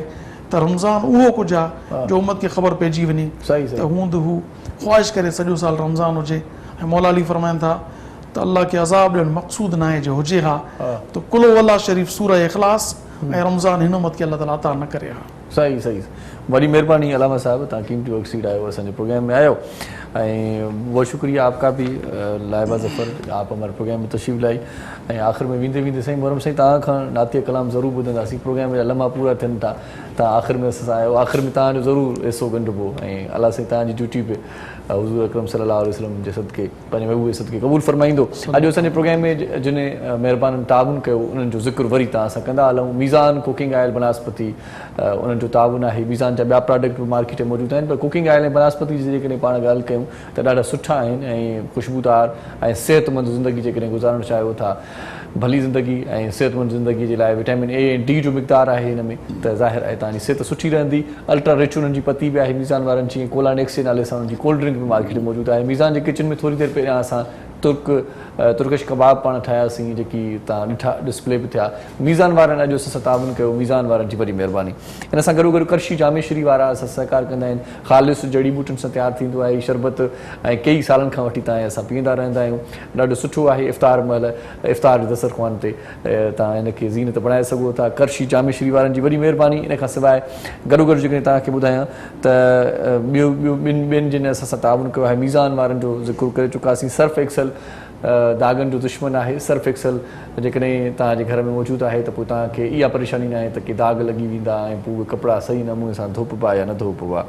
त रमज़ान उहो कुझु आहे जो उम्मत खे ख़बर पइजी वञे त हूंदो हू ख़्वाहिश करे सॼो साल रमज़ान हुजे ऐं मौला अली फरमाइनि था त अल्लाह खे अज़ाब ॾियणु मक़सूद न आहे जो हुजे हा त कुलो अल्लाह शरीफ़ सूरह इख़लास ऐं रमज़ान हिन उम्मत खे अल्लाह ताला अता न करे हा सही सही वॾी महिरबानी अलामा साहिब तव्हां क़ीमती वक़्तु सीड़ा आहियो असांजे प्रोग्राम में आयो ऐं बहुत शुक्रिया आपका भी लाइबा ज़फ़र आप हमारे प्रोग्राम में तशरीफ़ लाई ऐं आख़िर में वेंदे वेंदे साईं मोहरम साईं तव्हां खां नातिया कलाम ज़रूरु ॿुधंदासीं प्रोग्राम जा लम्हा पूरा थियनि था तव्हां आख़िर में असां आहियो आख़िर में तव्हांजो ज़रूरु हिसो ॻंढिबो ऐं अलाह साईं तव्हांजी ड्यूटी पे हुज़ूर अकरम सल्लल्लाहु अलैहि वसल्लम जे सदके पंहिंजे महबूब जे सदके क़बूल फरमाईंदो अॼु असांजे प्रोग्राम में जिन महिरबाननि ताउन कयो उन्हनि जो ज़िक्र वरी तव्हां सां कंदा हलूं मीज़ान कुकिंग ऑयल बनस्पति उन्हनि जो ताउन आहे मीज़ान जा ॿिया प्रोडक्ट बि मार्केट में मौजूदु आहिनि पर कुकिंग ऑयल ऐं बनस्पति जी जेकॾहिं पाण ॻाल्हि कयूं त ॾाढा सुठा आहिनि ऐं ख़ुशबूदार ऐं सिहतमंद ज़िंदगी जेकॾहिं गुज़ारणु चाहियो था भली ज़िंदगी ऐं सिहतमंद ज़िंदगी जे लाइ विटामिन ए ऐं डी जो मिक़दारु आहे हिन में त ज़ाहिर आहे तव्हांजी सिहत सुठी रहंदी अल्ट्रा रिच उन्हनि जी पती बि आहे मीज़ान वारनि जी कोलानेक्स जे नाले सां उन्हनि जी कोल्ड ड्रिंक बि मार्केट में मौजूदु आहे मीज़ान जे किचन में थोरी देरि पहिरियां असां तुर्किश कबाब पाण ठाहियासीं जेकी तव्हां ॾिठा डिस्प्ले बि थिया। मीज़ान वारनि अॼु असां ताउन कयो, मीज़ान वारनि जी वॾी महिरबानी। इन सां गॾो गॾु करशी जामेश्वरी वारा असां सहकार कंदा आहिनि। ख़ालिस जड़ी बूटियुनि सां तयारु थींदो आहे शरबत ऐं कई सालनि खां वठी तव्हां असां पीअंदा रहंदा आहियूं। ॾाढो सुठो आहे इफ़्तार महिल इफ़्तार जे दस्तरख़्वान ते तव्हां हिनखे ज़ीनत बणाए सघो था। करशी जामेश्वरी वारनि जी वॾी महिरबानी। इन खां सवाइ गॾो गॾु जेकॾहिं तव्हांखे ॿुधायां त ॿियनि जिन असां ताउन कयो आहे मीज़ान वारनि जो ज़िक्र करे चुकासीं। सर्फ एक्सल दागनि जो दुश्मन आहे। सर्फ एक्सल जेकॾहिं तव्हांजे घर में मौजूदु आहे त पोइ तव्हांखे इहा परेशानी न आहे त की दाग लॻी वेंदा ऐं पोइ उहे कपिड़ा सही नमूने सां धोपिबा या न धोपिबा।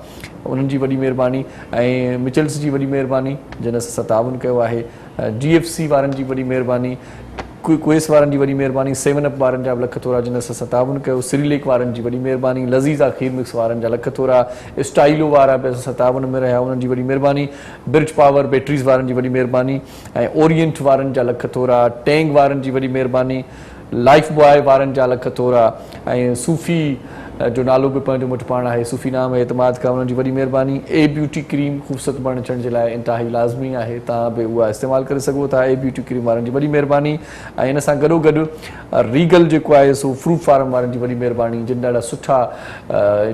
उन्हनि जी वॾी महिरबानी ऐं मिचल्स जी वॾी महिरबानी जिन असां ताउन कयो आहे। GFC वारनि जी वॾी महिरबानी। क्वेस वारनि जी वॾी महिरबानी। 7 अप वारनि जा बि लख थोरा जिन असां ताउन कयो। सिरिलेक वारनि जी वॾी महिरबानी। लज़ीज़ा खीर मिक्स वारनि जा लख थोरा। स्टाइलो वारा बि असां ताउन में रहिया, उन्हनि जी वॾी महिरबानी। ब्रिज पावर बैटरीज़ वारनि जी वॾी महिरबानी ऐं ओरिएंट वारनि जा लख थोरा। टैंग वारनि जी वॾी महिरबानी। लाइफ बॉय वारनि जा लख थोरा ऐं सूफ़ी जो नालो बि पंहिंजो मुठि पाण आहे, सूफ़ी नाम एतमाद खां, उन्हनि जी वॾी महिरबानी। ए ब्यूटी क्रीम ख़ूबसूरत बणण अचण जे लाइ इंतिहाई लाज़मी आहे, तव्हां बि उहा इस्तेमालु करे सघो था। ए ब्यूटी क्रीम वारनि जी वॾी महिरबानी। ऐं इन सां गॾो गॾु रीगल जेको आहे सो फ्रूट फार्म वारनि जी वॾी महिरबानी जिन ॾाढा सुठा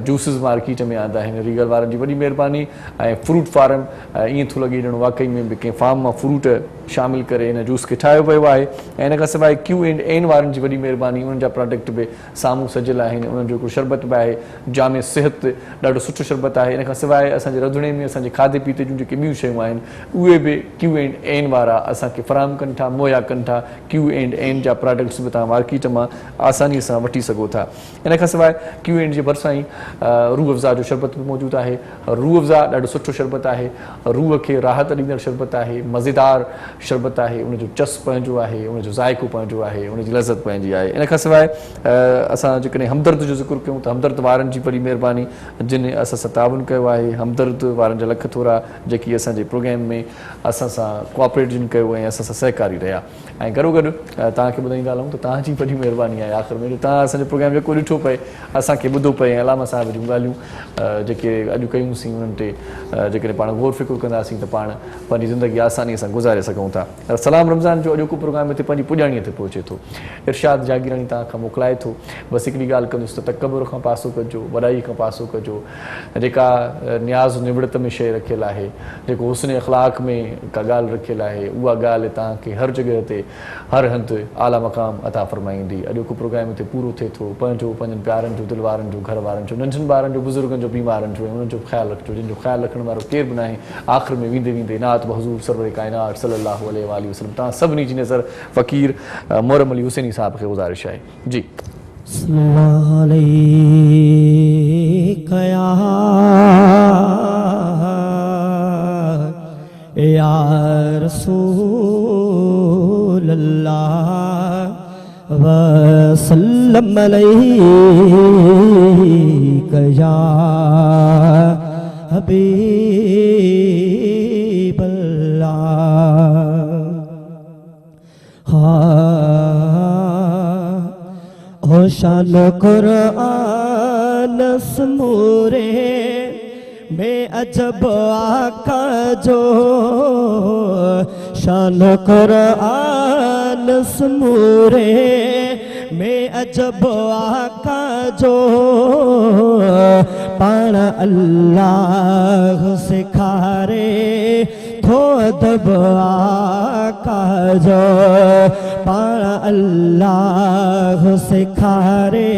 जूसिस मार्केट में आंदा आहिनि। रीगल वारनि जी वॾी महिरबानी। ऐं फ्रूट फार्म ईअं थो लॻे ॼणो वाक़ई में बि कंहिं फार्म मां फ्रूट शामिलु करे हिन जूस खे ठाहियो वियो आहे। ऐं इन खां सवाइ Q&N वारनि जी वॾी महिरबानी। उन्हनि जा प्रोडक्ट बि साम्हूं सजियल आहिनि। उन्हनि जो हिकिड़ो शरबत बि आहे जामे सिहत, ॾाढो सुठो शरबत आहे। इन खां सवाइ असांजे रंधिणे में असांजे खाधे पीते जूं जेके ॿियूं शयूं आहिनि उहे बि Q&N वारा असांखे फ़राहम कनि था, मुहैया कनि था। Q&N जा प्रोडक्ट्स बि तव्हां मार्केट मां आसानीअ सां वठी सघो था। इन खां सवाइ Q&N जे भरिसां ई रूह अफ़ज़ा जो शरबत बि मौजूदु आहे। रूह अफ़ज़ा ॾाढो सुठो शरबत आहे। रूह खे राहत ॾींदड़ शरबत आहे, मज़ेदार शरबत आहे। उनजो चस पंहिंजो आहे, उनजो ज़ाइक़ो पंहिंजो आहे, उनजी लज़त पंहिंजी आहे। इन खां सवाइ असां जेकॾहिं हमदर्द जो ज़िक्र कयूं त हमदर्द वारनि जी वॾी महिरबानी जिन असां सां ताउन कयो आहे। हमदर्द वारनि जा लख थोरा जेकी असांजे प्रोग्राम में असां सां कोऑपरेट जिन कयो ऐं असां सां सहकारी रहिया। ऐं गॾो गॾु तव्हांखे ॿुधाईंदा हलूं त तव्हांजी वॾी महिरबानी आहे आख़िर में तव्हां असांजो प्रोग्राम जेको ॾिठो पए, असांखे ॿुधो पए ऐं अलामा साहिब जूं ॻाल्हियूं जेके अॼु कयूंसीं उन्हनि ते जेकॾहिं पाण गौर फ़िक्र कंदासीं त पाण पंहिंजी ज़िंदगी आसानीअ सां गुज़ारे सघूं था। सलाम रमज़ान जो अॼोको प्रोग्राम हिते पंहिंजी पुॼाणीअ ते पहुचे थो। इरशाद जागीरानी तव्हां खां मोकिलाए थो। बसि हिकिड़ी ॻाल्हि कंदुसि त तकबुर खां पासो कजो, वॾाई खां पासो कजो। जेका न्याज़ निवड़त में शइ रखियलु आहे, जेको हुस्न अख़लाक़ में का ॻाल्हि रखियलु आहे, उहा ॻाल्हि तव्हांखे हर जॻह ते हर हंधि आला मक़ाम अता फ़रमाईंदी। अॼोको प्रोग्राम हिते पूरो थिए थो। पंहिंजो पंहिंजनि प्यारनि जो, दिलि वारनि जो, घर वारनि जो, नंढनि ॿारनि जो, बुज़ुर्गनि जो, बीमारनि जो ऐं उन्हनि जो ख़्यालु रखिजो जिन जो ख़्यालु रखण वारो केरु बि न आहे। आख़िर में वेंदे वेंदे नात बहज़ूर सरवर काइनात सल्लल्लाहु अलैहि वसल्लम तव्हां सभिनी जी नज़र फ़क़ीर मोहरम अली हुसैनी साहिब खे गुज़ारिश आहे। जी सल्लल्लाहु अलैहि या रसूल अल्लाह वसल्लम अलैका या हबीब अल्लाह। हो शान कुरान समूरे में अजब आका जो, शान कुरान समूरे में अजब आका जो, पाण अल्लाह सिखारे थो अदब आका जो, पाण अल्लाह सिखारे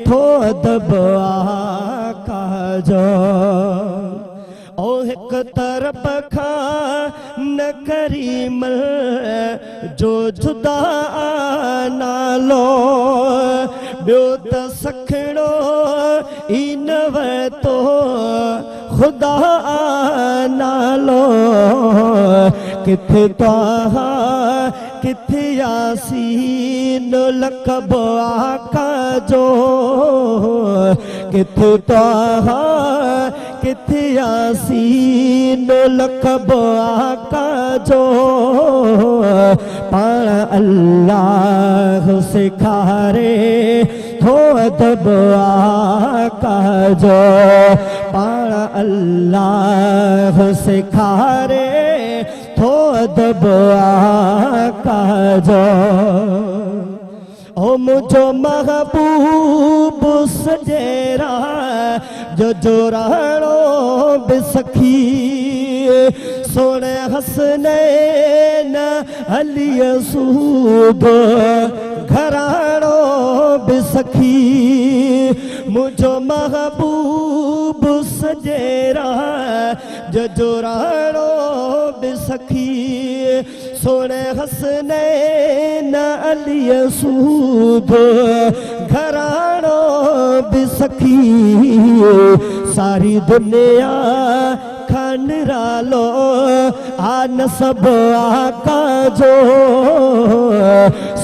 थो अदब आका जो। ओ हिक तरफ़ खां न करीम जो जुदा नालो, ॿियो त सखिणो ई न वरितो ख़ुदा नालो। किथे तव्हां किथे यासीन लक़ब आका जो, किथे तव्हां किथे यासीन लक़ब आका जो, पाण अल्लाह सिखारे थो अदब आका जो, पाण अल्लाह सिखारे थो अदब आका जो ओ मुझो महबूब सजेरा जो जोराणो बिसखी सोने हसनैन अली सूब घराणो बिसखी मुझो महबूब सजेरा जो जोराणो बिसखी सोने हसनैन अली सूब घराणो बिसखी सारी दुनिया खंडरालो आन सब आका जो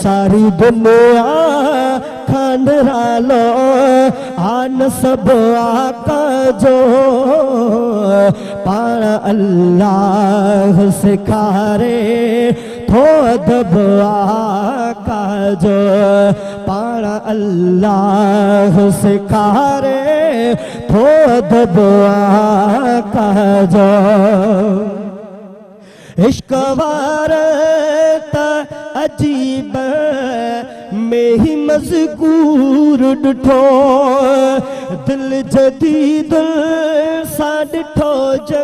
सारी दुनिया खंडरालो आन सब आका जो पाण अल्लाह सिखारे थो अदब आका जो पाण अल्लाह सिखारे थो अदब आका जो इश्क वारत अजीब में ही मज़कूर ॾिठो दिल जदीद सा ॾिठो ज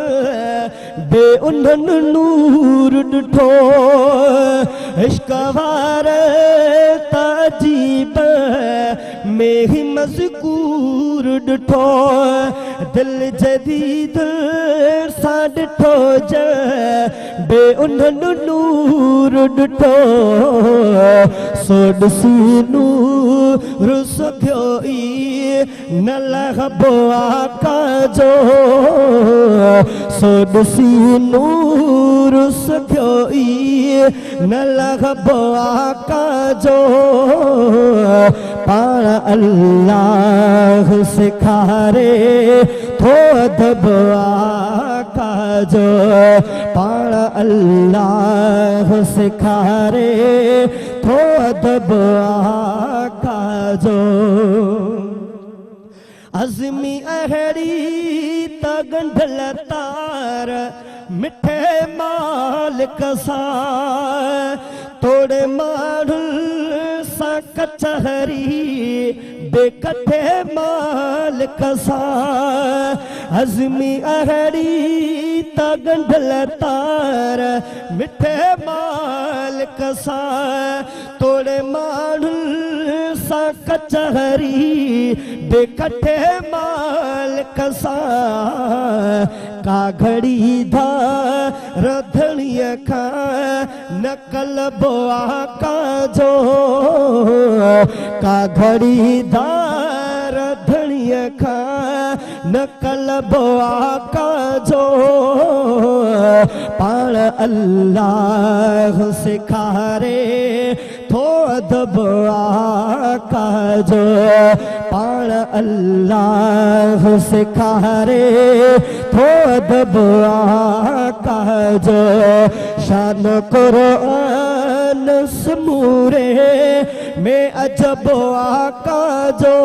बे उन्हनि नूर ॾिठो इश्क वारत अजीब में ही मज़कूर ॾिठो दिल जदीद सा ॾिठो ज बे उन्हनि नूर ॾिठो सो ॾिसी नूर सखियो ई न लहबो आका जो सो ॾिसी नूर सखियो ई न लहबो आका जो पाण अल्लाह सिखारे थो अदब आका जो पाण अल्लाह सिखारे थो अदब आका जो अज़मी अहड़ी त गंढल तार मिठे मालिक सां तोड़े माण्हुनि सां कचहरी बेकठे मालिक सां अज़मी अहड़ी त गंढल तार मिठे मालिक सां तोड़े माण्हुनि सां कचहरी बेकठे मालिक सां का घड़ी धार धणीअ खां न कलबो आका जो का घड़ी धार धणीअ खां न कलबो आका जो पाण अल्लाह सिखारे थो अदब आका जो पाण अल्लाह सिखारे थो अदब आका जो शान कुरान समूरे में अजब आका जो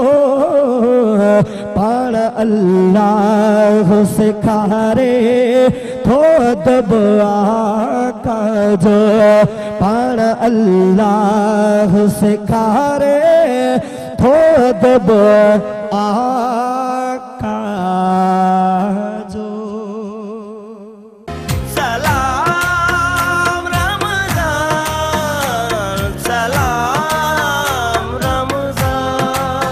पाण अल्लाह सिखारे थो अदब आका जो पाण अल्लाह सिखारे थो अदब आका जो सलाम रमज़ान सलाम रमज़ान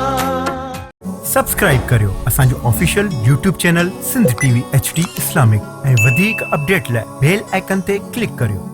सब्सक्राइब करियो असांजो official YouTube channel Sindh TV HD Islamic ऐं वधीक अपडेट लाइ बेल आइकन ते क्लिक करियो।